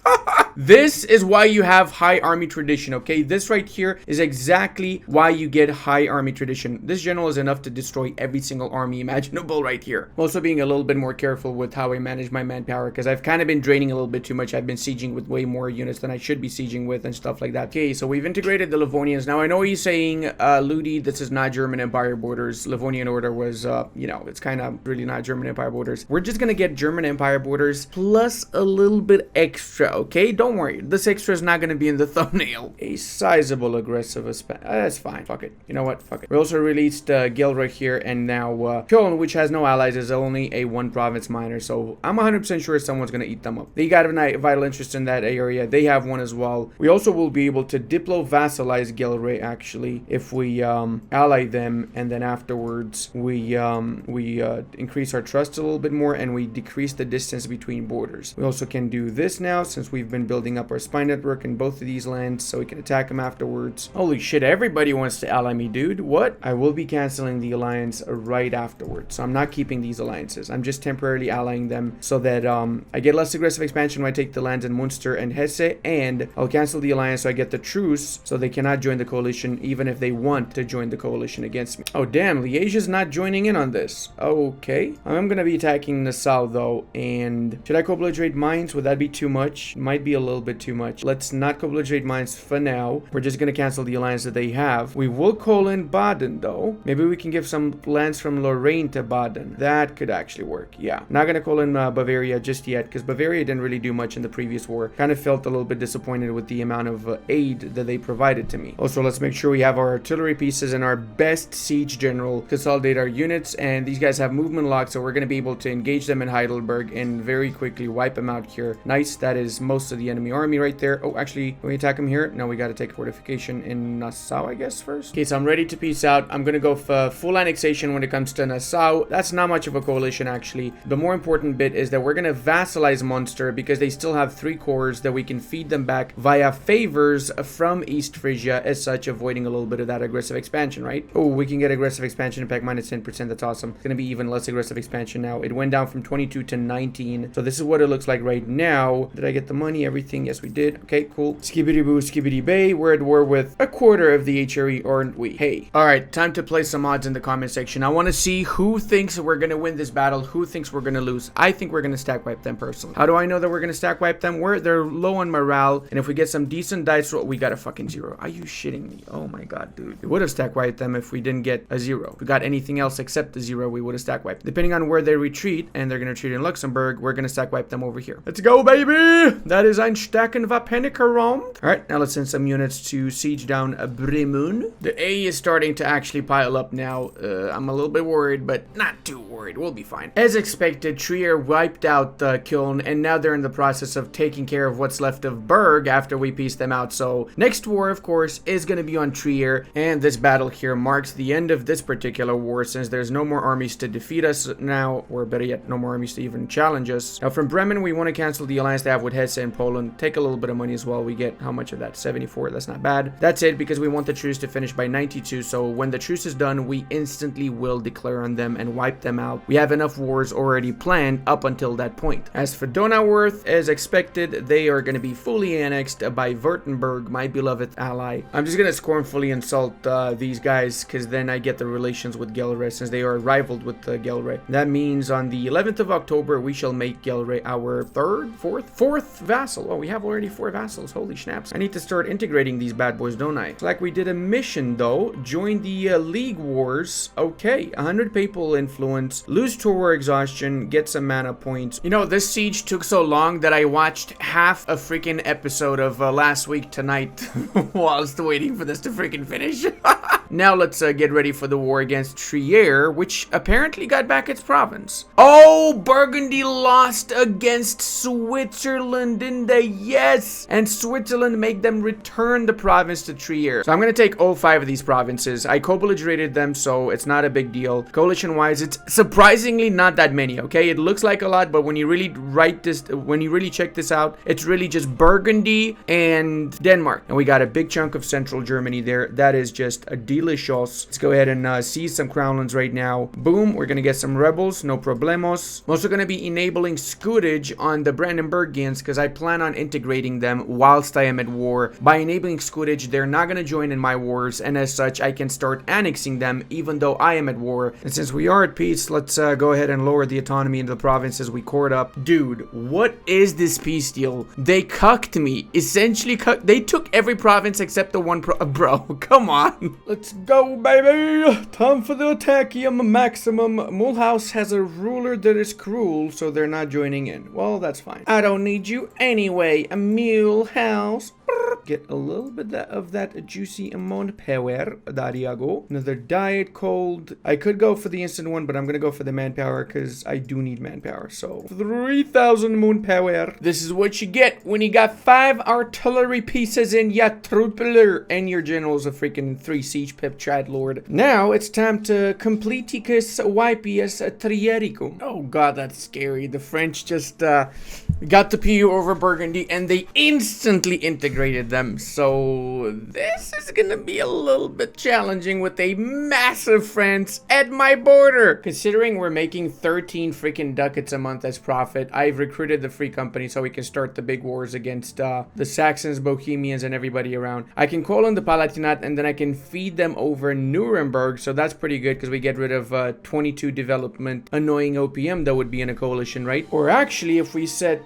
This is why you have high army tradition, okay? This right here is exactly why you get high army tradition. This general is enough to destroy every single army imaginable right here. I'm also being a little bit more careful with how I manage my manpower because I've kind of been draining a little bit too much. I've been sieging with way more units than I should be sieging with and stuff like that. Okay, so we've integrated the Livonians. Now, I know he's saying, Ludi, this is not German Empire borders. Livonian order was, you know, it's kind of really not German Empire borders. We're just going to get German Empire borders plus a little bit extra, okay? Don't worry, this extra is not going to be in the thumbnail. A sizable aggressive that's fine. Fuck it. You know what? Fuck it. We also released Gilra here, and now Köln, which has no allies, is only a one province minor, so I'm 100% sure someone's going to eat them up. They got a vital interest in that area. They have one as well. We also will be able to diplo-vassalize Gilra, actually, if we ally them, and then afterwards we increase our trust a little bit more, and we decrease the distance between borders. We also can do this now, since we've been building up our spy network in both of these lands, so we can attack them afterwards. Holy shit, everybody wants to ally me, dude. What? I will be canceling the alliance right afterwards, so I'm not keeping these alliances. I'm just temporarily allying them so that I get less aggressive expansion when I take the lands in Munster and Hesse, and I'll cancel the alliance so I get the truce so they cannot join the coalition even if they want to join the coalition against me. Oh damn, Liège is not joining in on this. Okay. I'm gonna be attacking Nassau though, and should I co-belligerate Mainz? Would that be too much? Might be a little bit too much. Let's not co-belligerate Mainz for now. We're just gonna cancel the alliance that they have. We will call in Baden though. Maybe we can give some lands from Lorraine to Baden. That could actually work. Yeah. Not gonna call in Bavaria just yet because Bavaria didn't really do much in the previous war. Kind of felt a little bit disappointed with the amount of aid that they provided to me. Also, let's make sure we have our artillery pieces and our best siege general. Consolidate our units, and these guys have movement lock, so we're gonna be able to engage them in Heidelberg and very quickly wipe them out here. Nice. That is most of the enemy army right there. Oh, actually, can we attack them here? No, we got to take fortification in Nassau, I guess, first. Okay, so I'm ready to peace out. I'm going to go for full annexation when it comes to Nassau. That's not much of a coalition, actually. The more important bit is that we're going to vassalize Munster because they still have 3 cores that we can feed them back via favors from East Frisia, as such, avoiding a little bit of that aggressive expansion, right? Oh, we can get aggressive expansion impact minus 10%. That's awesome. It's going to be even less aggressive expansion now. It went down from 22 to 19. So this is what it looks like right now. Did I get the money? Everything? Yes, we did. Okay, cool. Skibbity boo, skibbity bay. We're at war with a quarter of the HRE, aren't we? Hey. All right, time to play some odds in the comment section. I want to see who thinks we're going to win this battle, who thinks we're going to lose. I think we're going to stack wipe them personally. How do I know that we're going to stack wipe them? They're low on morale, and if we get some decent dice roll, we got a fucking 0. Are you shitting me? Oh my god, dude. We would have stack wiped them if we didn't get a 0. If we got anything else except the 0, we would have stack wiped. Depending on where they retreat, and they're going to retreat in Luxembourg, we're going to stack wipe them over here. Let's go, baby! That is ein Stacken Vapenicarom. Alright, now let's send some units to siege down Bremun. The A is starting to actually pile up now. I'm a little bit worried, but not too worried. We'll be fine. As expected, Trier wiped out Köln, and now they're in the process of taking care of what's left of Berg after we piece them out. So next war, of course, is going to be on Trier, and this battle here marks the end of this particular war since there's no more armies to defeat us now, or better yet, no more armies to even challenge us. Now from Bremen, we want to cancel the alliance they have with Hesse and Poland. Take a little bit of money as well. We get how much of that? 74. That's not bad. That's it, because we want the truce to finish by 92. So when the truce is done, we instantly will declare on them and wipe them out. We have enough wars already planned up until that point. As for Donauwörth, as expected, they are going to be fully annexed by Württemberg, my beloved ally. I'm just going to scornfully insult these guys, because then I get the relations with Gelre, since they are rivaled with Gelre. That means on the 11th of October, we shall make Gelre our fourth vassal. Oh, we have already 4 vassals. Holy snaps. I need to start integrating these bad boys, don't I? It's like we did a mission, though. Join the League Wars. Okay, 100 papal influence. Lose tour war exhaustion. Get some mana points. You know, this siege took so long that I watched half a freaking episode of last week tonight whilst waiting for this to freaking finish. Now let's get ready for the war against Trier, which apparently got back its province. Oh, Burgundy lost against Switzerland, didn't they? Yes! And Switzerland made them return the province to Trier. So I'm going to take all 5 of these provinces. I co-belligerated them, so it's not a big deal. Coalition-wise, it's surprisingly not that many, okay? It looks like a lot, but when you really check this out, it's really just Burgundy and Denmark. And we got a big chunk of central Germany there. That is just a delicious. Let's go ahead and seize some crownlands right now. Boom, we're going to get some rebels, no problemos. I'm also going to be enabling scutage on the Brandenburgians because I plan on integrating them whilst I am at war. By enabling scutage, they're not going to join in my wars, and as such, I can start annexing them even though I am at war. And since we are at peace, let's go ahead and lower the autonomy in the provinces we court up. Dude, what is this peace deal? They cucked me. Essentially, they took every province except the one bro, come on. Let's go, baby. Time for the attackium maximum. Mulhouse has a ruler that is cruel, so they're not joining in. Well, that's fine. I don't need you anyway, a Mulhouse. Get a little bit of that juicy amount power. There you go. Another diet cold. I could go for the instant one, but I'm gonna go for the manpower because I do need manpower. So 3,000 moon power. This is what you get when you got 5 artillery pieces in your trooper and your general's a freaking 3 siege pip trad lord. Now it's time to completicus vipius triericum. Oh god, that's scary. The French just got the PU over Burgundy and they instantly integrated them. So this is gonna be a little bit challenging with a massive France at my border. Considering we're making 13 freaking ducats a month as profit, I've recruited the free company so we can start the big wars against the Saxons, Bohemians, and everybody around. I can call on the Palatinate and then I can feed them over Nuremberg, so that's pretty good because we get rid of 22 development annoying OPM that would be in a coalition, right? Or actually, if we set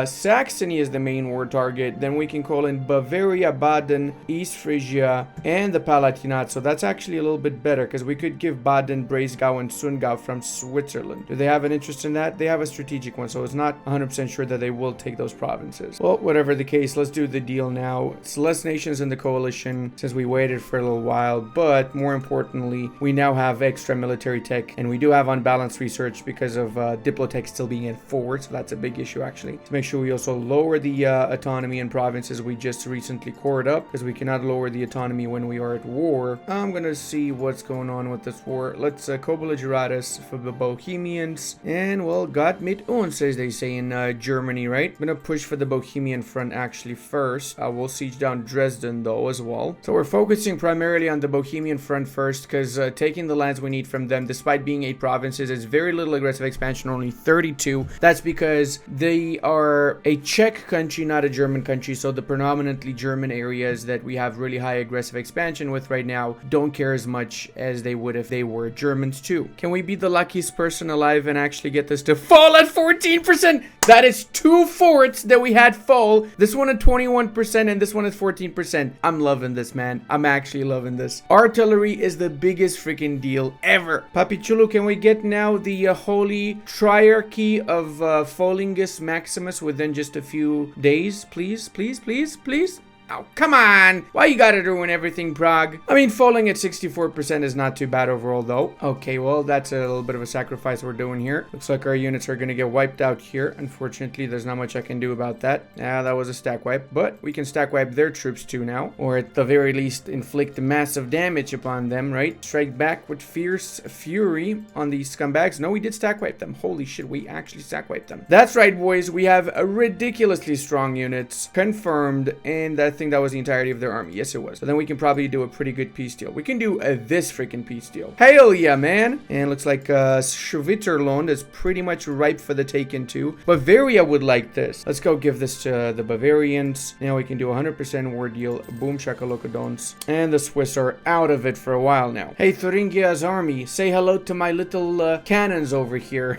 Saxony as the main war target, then we can call in Bavaria, Baden, East Frisia, and the Palatinate. So that's actually a little bit better because we could give Baden, Breisgau, and Sundgau from Switzerland. Do they have an interest in that? They have a strategic one, so it's not 100% sure that they will take those provinces. Well, whatever the case, let's do the deal now. It's less nations in the coalition since we waited for a little while, but more importantly, we now have extra military tech, and we do have unbalanced research because of Diplotech still being at 4, so that's a big issue actually. To make sure we also lower the autonomy in provinces we just recently cored up, because we cannot lower the autonomy when we are at war. I'm gonna see what's going on with this war. Let's co-belligeratus for the Bohemians, and well, Gott mit uns, as they say in Germany, right? I'm gonna push for the Bohemian front actually first. We'll siege down Dresden though as well. So we're focusing primarily on the Bohemian front first, because taking the lands we need from them, despite being 8 provinces, is very little aggressive expansion, only 32. That's because they are a Czech country, not a German country, so the predominantly German areas that we have really high aggressive expansion with right now don't care as much as they would if they were Germans too. Can we be the luckiest person alive and actually get this to fall at 14%? That is 2 forts that we had fall. This one at 21% and this one at 14%. I'm loving this, man. I'm actually loving this. Artillery is the biggest freaking deal ever. Papi Chulo, can we get now the holy triarchy of Folingus Maximus within just a few days? Please, please, please, please. Oh, come on. Why you gotta ruin everything, Prague? I mean, falling at 64% is not too bad overall, though. Okay, well, that's a little bit of a sacrifice we're doing here. Looks like our units are gonna get wiped out here. Unfortunately, there's not much I can do about that. Yeah, that was a stack wipe, but we can stack wipe their troops too now. Or at the very least, inflict massive damage upon them, right? Strike back with fierce fury on these scumbags. No, we did stack wipe them. Holy shit, we actually stack wiped them. That's right, boys. We have a ridiculously strong units. Confirmed, and I think that was the entirety of their army. Yes, it was. So then we can probably do a pretty good peace deal. We can do this freaking peace deal. Hell yeah, man. And looks like Schwitterland is pretty much ripe for the taken too. Bavaria would like this. Let's go give this to the Bavarians. Now we can do a 100% war deal. Boom shakalokadons. And the Swiss are out of it for a while now. Hey, Thuringia's army, say hello to my little cannons over here.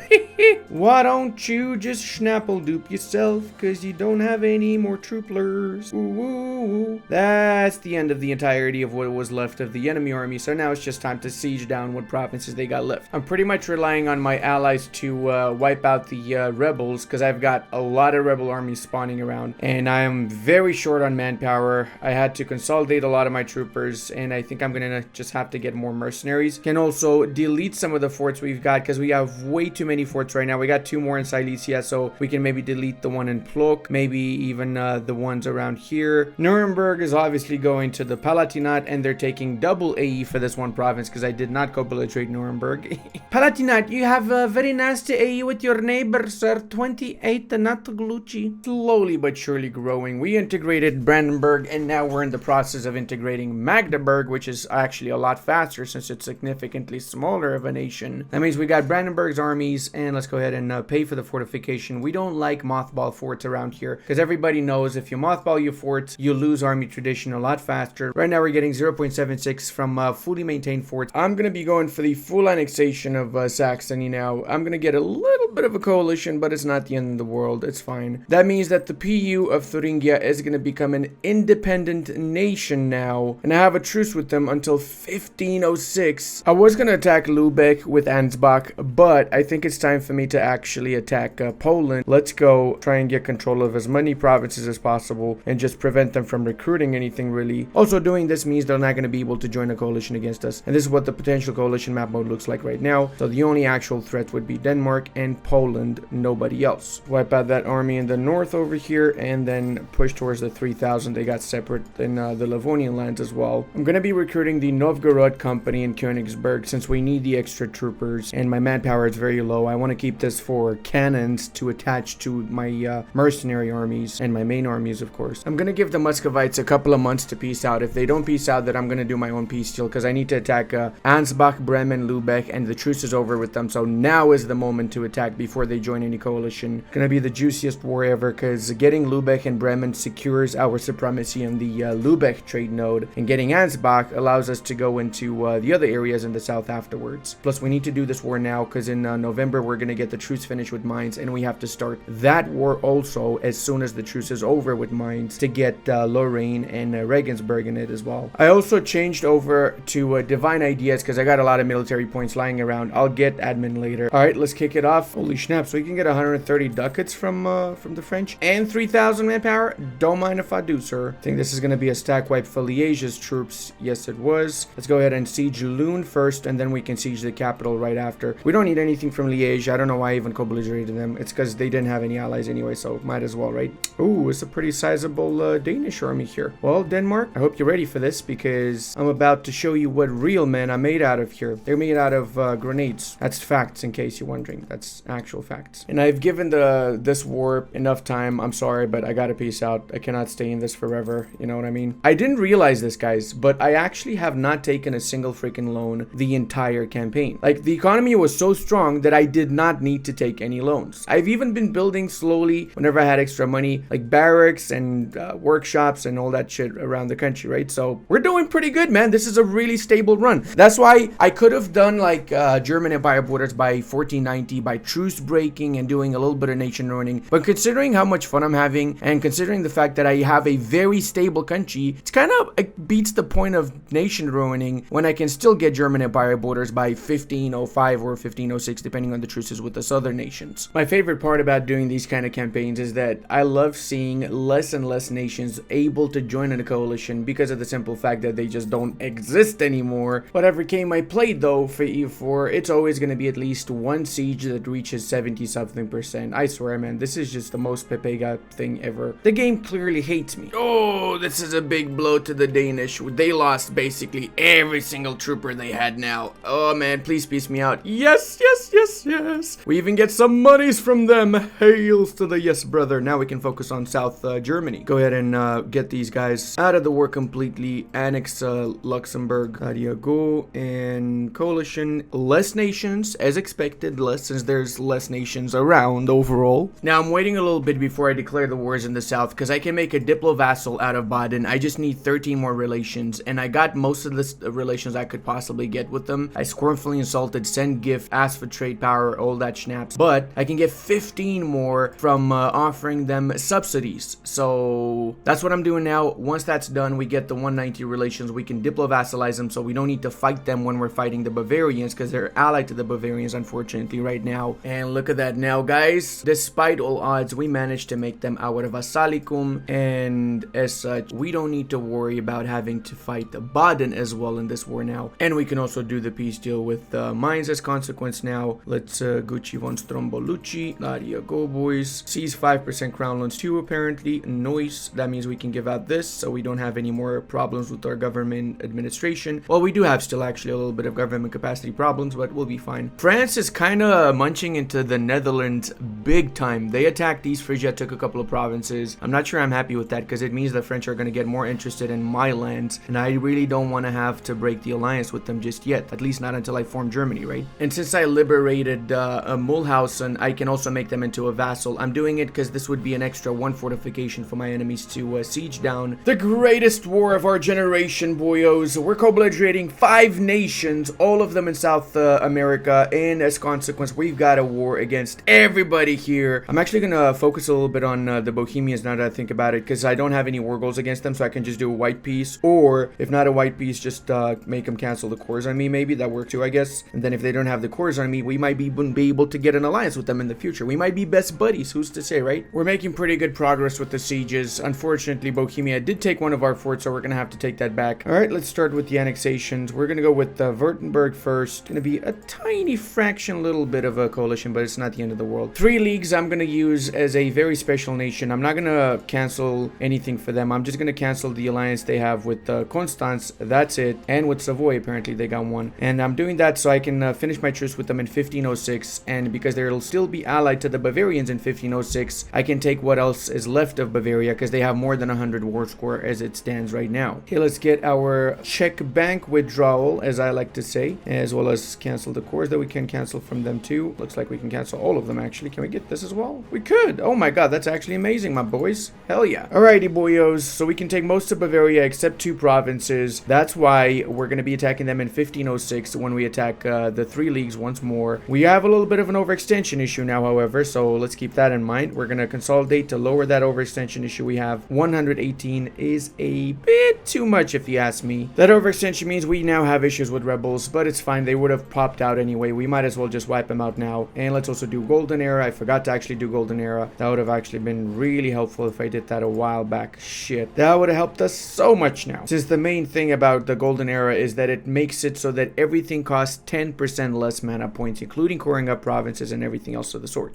Why don't you just schnapple dupe yourself? Cause you don't have any more trooplers. Ooh, ooh, ooh. That's the end of the entirety of what was left of the enemy army. So now it's just time to siege down what provinces they got left. I'm pretty much relying on my allies to wipe out the rebels, because I've got a lot of rebel armies spawning around, and I am very short on manpower. I had to consolidate a lot of my troopers, and I think I'm gonna just have to get more mercenaries. Can also delete some of the forts we've got, because we have way too many forts right now. We got 2 more in Silesia, so we can maybe delete the one in Plock, maybe even the ones around here. Nuremberg is obviously going to the Palatinate, and they're taking double AE for this one province, because I did not co-belligerate Nuremberg. Palatinate, you have a very nasty AE with your neighbor, sir. 28 not glucci. Slowly but surely growing. We integrated Brandenburg, and now we're in the process of integrating Magdeburg, which is actually a lot faster since it's significantly smaller of a nation. That means we got Brandenburg's armies, and let's go ahead and pay for the fortification. We don't like mothball forts around here, because everybody knows if you mothball your forts, you lose army tradition a lot faster. Right now we're getting 0.76 from fully maintained forts. I'm going to be going for the full annexation of Saxony now. I'm going to get a little bit of a coalition, but it's not the end of the world. It's fine. That means that the PU of Thuringia is going to become an independent nation now, and I have a truce with them until 1506. I was going to attack Lubeck with Ansbach, but I think it's time for me to actually attack Poland. Let's go try and get control of as many provinces as possible and just prevent them from recruiting anything really. Also, doing this means they're not going to be able to join a coalition against us, and this is what the potential coalition map mode looks like right now. So the only actual threat would be Denmark and Poland, nobody else. Wipe out that army in the north over here, and then push towards the 3,000 they got separate in the Livonian lands as well. I'm going to be recruiting the Novgorod company in Königsberg since we need the extra troopers, and my manpower is very low. I want to keep this for cannons to attach to my mercenary armies and my main armies, of course. I'm going to give the Muscovites a couple of months to peace out. If they don't peace out, then I'm going to do my own peace deal, because I need to attack Ansbach, Bremen, Lubeck, and the truce is over with them. So now is the moment to attack before they join any coalition. Gonna be the juiciest war ever, because getting Lubeck and Bremen secures our supremacy in the Lubeck trade node, and getting Ansbach allows us to go into the other areas in the south afterwards. Plus, we need to do this war now, because in November we're gonna get the truce finished with Mainz, and we have to start that war also as soon as the truce is over with Mainz to get Lorraine and Regensburg in it as well. I also changed over to Divine Ideas because I got a lot of military points lying around. I'll get admin later. All right, let's kick it off. Holy snap! So we can get 130 ducats from the French and 3,000 manpower. Don't mind if I do, sir. I think this is gonna be a stack wipe for Liège's troops. Yes, it was. Let's go ahead and siege Lune first, and then we can siege the capital right after. We don't need anything from Liège. I don't know why I even co-belligerated them. It's because they didn't have any allies anyway, so might as well, right? Ooh, it's a pretty sizable Danish army here. Well, Denmark, I hope you're ready for this, because I'm about to show you what real men are made out of here. They're made out of grenades. That's facts, in case you're wondering. That's actual facts. And I've given this war enough time. I'm sorry, but I gotta peace out. I cannot stay in this forever. You know what I mean? I didn't realize this, guys, but I actually have not taken a single freaking loan the entire campaign. Like, the economy was so strong that I did not need to take any loans. I've even been building slowly whenever I had extra money, like barracks and workshops and all that shit around the country, right? So we're doing pretty good, man. This is a really stable run. That's why I could have done like German Empire borders by 1490 by truce breaking and doing a little bit of nation ruining. But considering how much fun I'm having, and considering the fact that I have a very stable country, it's kind of, it beats the point of nation ruining when I can still get German Empire borders by 1505 or 1506, depending on the truces with the southern nations. My favorite part about doing these kind of campaigns is that I love seeing less and less nations able to join in a coalition because of the simple fact that they just don't exist anymore. Whatever game I played though for EU4, it's always going to be at least one siege that reaches 70 something percent. I swear, man, this is just the most Pepega thing ever. The game clearly hates me. Oh, this is a big blow to the Danish. They lost basically every single trooper they had now. Oh man, please peace me out. Yes, yes, yes, yes. We even get some monies from them. Hails to the yes, brother. Now we can focus on South Germany. Go ahead and get these guys out of the war completely. Annex Luxembourg. There you go. And coalition. Less nations, as expected. Less, since there's less nations around overall. Now I'm waiting a little bit before I declare the wars in the south, because I can make a diplo vassal out of Baden. I just need 13 more relations, and I got most of the relations I could possibly get with them. I scornfully insulted, send gift, ask for trade power, all that that schnapps, but I can get 15 more from offering them subsidies. So that's what I'm doing now. Once that's done, we get the 190 relations. We can diplo-vassalize them, so we don't need to fight them when we're fighting the Bavarians, because they're allied to the Bavarians, unfortunately, right now. And look at that now, guys. Despite all odds, we managed to make them our vassalicum, and as such, we don't need to worry about having to fight Baden as well in this war now. And we can also do the peace deal with mines as consequence now. Let's Gucci von Strombolucci. There you go, boys. Seize 5% crown loans too, apparently. Noise. That means we can give out this, so we don't have any more problems with our government administration. Well, we do have still actually a little bit of government capacity problems, but we'll be fine. France is kind of munching into the Netherlands big time. They attacked East Frisia, took a couple of provinces. I'm not sure I'm happy with that, because it means the French are going to get more interested in my lands, and I really don't want to have to break the alliance with them just yet, at least not until I form Germany, right? And since I liberated Mulhausen, I can also make them into a vassal. I'm doing it because this would be an extra 1 fortification for my enemies to siege down. The greatest war of our generation, boyos. We're co-belligerating 5 nations, all of them in South America, and as consequence, we've got a war against everybody here. I'm actually going to focus a little bit on the Bohemians now that I think about it, because I don't have any war goals against them, so I can just do a white peace, or if not a white peace, just make them cancel the cores on me. Maybe that works too, I guess. And then if they don't have the cores on me, we might be able to get an alliance with them in the future. We might be best buddies, who's to say, right? We're making pretty good progress with the sieges. Unfortunately, Bohemia did take one of our forts, so we're gonna have to take that back. All right, let's start with the annexations. We're gonna go with Württemberg first. Gonna be a tiny fraction, little bit of a coalition, but it's not the end of the world. 3 leagues I'm gonna use as a very special nation. I'm not gonna cancel anything for them. I'm just gonna cancel the alliance they have with Constance. That's it. And with Savoy, apparently they got one. And I'm doing that so I can finish my truce with them in 1506. And because they'll still be allied to the Bavarians in 1506, I can take what else is left of Bavaria, because they have more than 100 war score as it stands right now. Okay, let's get our Czech bank withdrawal, as I like to say, as well as cancel the cores that we can cancel from them too. Looks like we can cancel all of them, actually. Can we get this as well? We could. Oh my god, that's actually amazing, my boys. Hell yeah. Alrighty, boyos. So we can take most of Bavaria except 2 provinces. That's why we're going to be attacking them in 1506 when we attack the 3 leagues once more. We have a little bit of an overextension issue now, however, so let's keep that in mind. We're going to consolidate to lower that overextension issue we have. 118 is a bit too much, if you ask me. That overextension means we now have issues with rebels, but it's fine. They would have popped out anyway. We might as well just wipe them out now. And let's also do Golden Era. I forgot to actually do Golden Era. That would have actually been really helpful if I did that a while back. Shit. That would have helped us so much now. Since the main thing about the Golden Era is that it makes it so that everything costs 10% less mana points, including coring up provinces and everything else of the sort.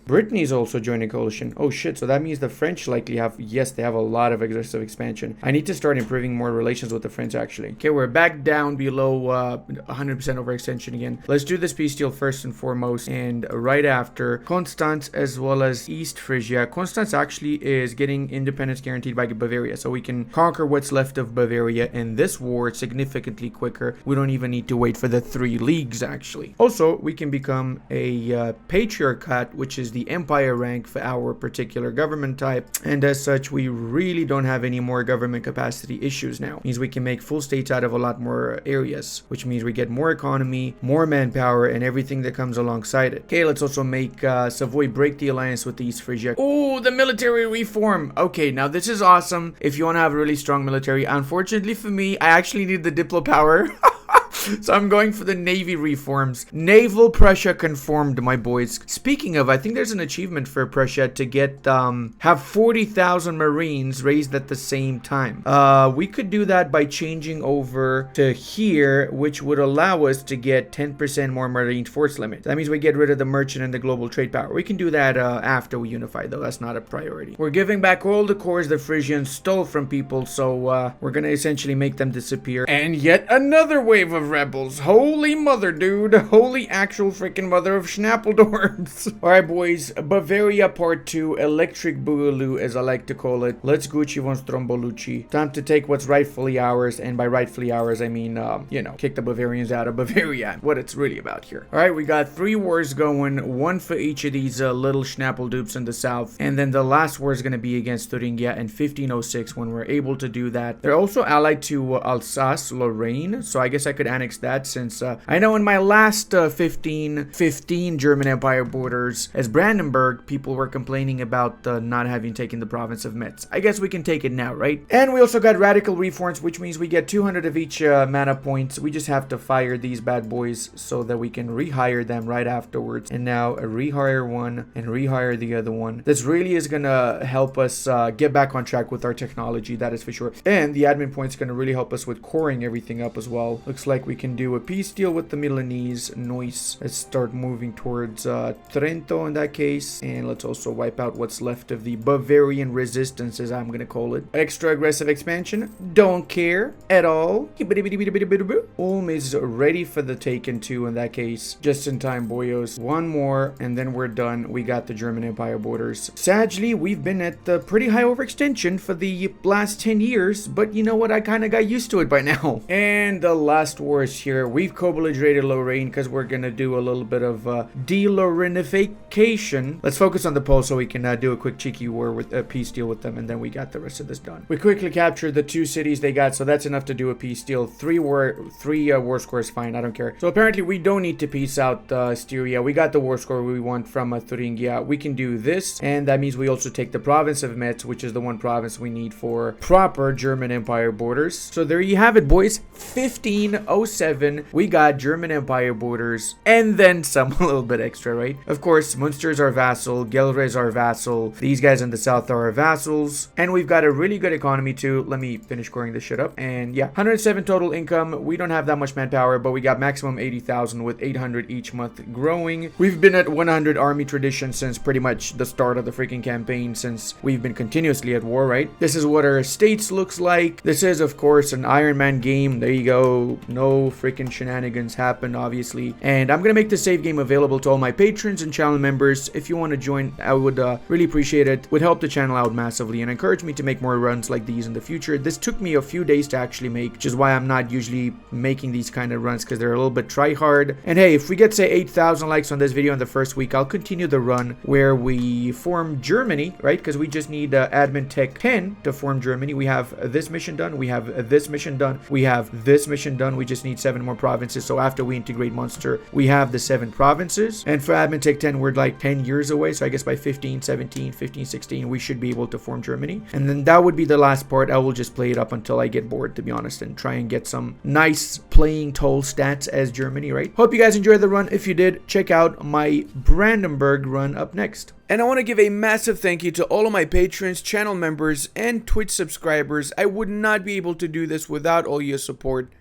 Brittany's also joining coalition. Oh shit, so that means the French likely have, yes, they have a lot of aggressive expansion. I need to start improving more relations with the French, actually. Okay, we're back down below 100% overextension again. Let's do this peace deal first and foremost, and right after Constance as well as East Frisia. Constance actually is getting independence guaranteed by Bavaria, so we can conquer what's left of Bavaria in this war significantly quicker. We don't even need to wait for the 3 leagues, actually. Also, we can become a patriarchate, which is the empire rank for our particular government type, and as such, we really don't have any more government capacity issues now. Means we can make full states out of a lot more areas, which means we get more economy, more manpower, and everything that comes alongside it. Okay, let's also make Savoy break the alliance with East Frisia. Oh, the military reform. Okay, now this is awesome if you want to have a really strong military. Unfortunately for me, I actually need the diplo power. So I'm going for the navy reforms. Naval Prussia conformed, my boys. Speaking of, I think there's an achievement for Prussia to get, have 40,000 Marines raised at the same time. We could do that by changing over to here, which would allow us to get 10% more Marine force limit. That means we get rid of the merchant and the global trade power. We can do that after we unify, though. That's not a priority. We're giving back all the cores the Frisians stole from people, so we're gonna essentially make them disappear. And yet another wave of rebels. Holy mother, dude. Holy actual freaking mother of Schnappledorps. Alright, boys. Bavaria Part 2. Electric Boogaloo, as I like to call it. Let's Gucci von Strombolucci. Time to take what's rightfully ours. And by rightfully ours, I mean, you know, kick the Bavarians out of Bavaria. What it's really about here. Alright, we got 3 wars going. 1 for each of these little Schnappledupes in the south. And then the last war is going to be against Thuringia in 1506 when we're able to do that. They're also allied to Alsace, Lorraine. So I guess I could annex annex that, since I know in my last 15 German Empire borders as Brandenburg, people were complaining about not having taken the province of Metz. I guess we can take it now, right? And we also got radical reforms, which means we get 200 of each mana points. We just have to fire these bad boys so that we can rehire them right afterwards. And now rehire one and rehire the other one. This really is gonna help us get back on track with our technology, that is for sure. And the admin point's gonna really help us with coring everything up as well. Looks like we can do a peace deal with the Milanese. Nice. Let's start moving towards Trento in that case. And let's also wipe out what's left of the Bavarian resistance, as I'm gonna call it. Extra aggressive expansion. Don't care at all. Ulm is ready for the Taken 2 in that case. Just in time, boyos. One more, and then we're done. We got the German Empire borders. Sadly, we've been at the pretty high overextension for the last 10 years, but you know what? I kind of got used to it by now. And the last war is here. We've co-belligerated Lorraine because we're gonna do a little bit of de-Lorrainification. Let's focus on the Poles so we can do a quick cheeky war with a peace deal with them, and then we got the rest of this done. We quickly captured the 2 cities they got, so that's enough to do a peace deal. 3 war score is fine. I don't care. So apparently we don't need to peace out Styria. We got the war score we want from Thuringia. We can do this, and that means we also take the province of Metz, which is the one province we need for proper German Empire borders. So there you have it, boys. 1507. We got German Empire borders, and then some, a little bit extra, right? Of course, Munster is our vassal, Gelre is our vassal, these guys in the south are our vassals, and we've got a really good economy too. Let me finish scoring this shit up. And yeah, 107 total income. We don't have that much manpower, but we got maximum 80,000 with 800 each month growing. We've been at 100 army tradition since pretty much the start of the freaking campaign, since we've been continuously at war, right? This is what our estates looks like. This is, of course, an Iron Man game. There you go. No freaking shenanigans happened, obviously. And I'm gonna make the save game available to all my patrons and channel members. If you want to join, I would really appreciate it. Would help the channel out massively and encourage me to make more runs like these in the future. This took me a few days to actually make, which is why I'm not usually making these kind of runs, because they're a little bit try hard. And hey, if we get say 8,000 likes on this video in the first week, I'll continue the run where we form Germany, right? Because we just need admin tech 10 to form Germany. We have this mission done. We have this mission done. We have this mission done. We just need 7 more provinces. So after we integrate Munster, we have the 7 provinces. And for admin tech 10, we're like 10 years away. So I guess by 15, 17, 15, 16, we should be able to form Germany. And then that would be the last part. I will just play it up until I get bored, to be honest, and try and get some nice playing toll stats as Germany, right? Hope you guys enjoyed the run. If you did, check out my Brandenburg run up next. And I want to give a massive thank you to all of my patrons, channel members, and Twitch subscribers. I would not be able to do this without all your support.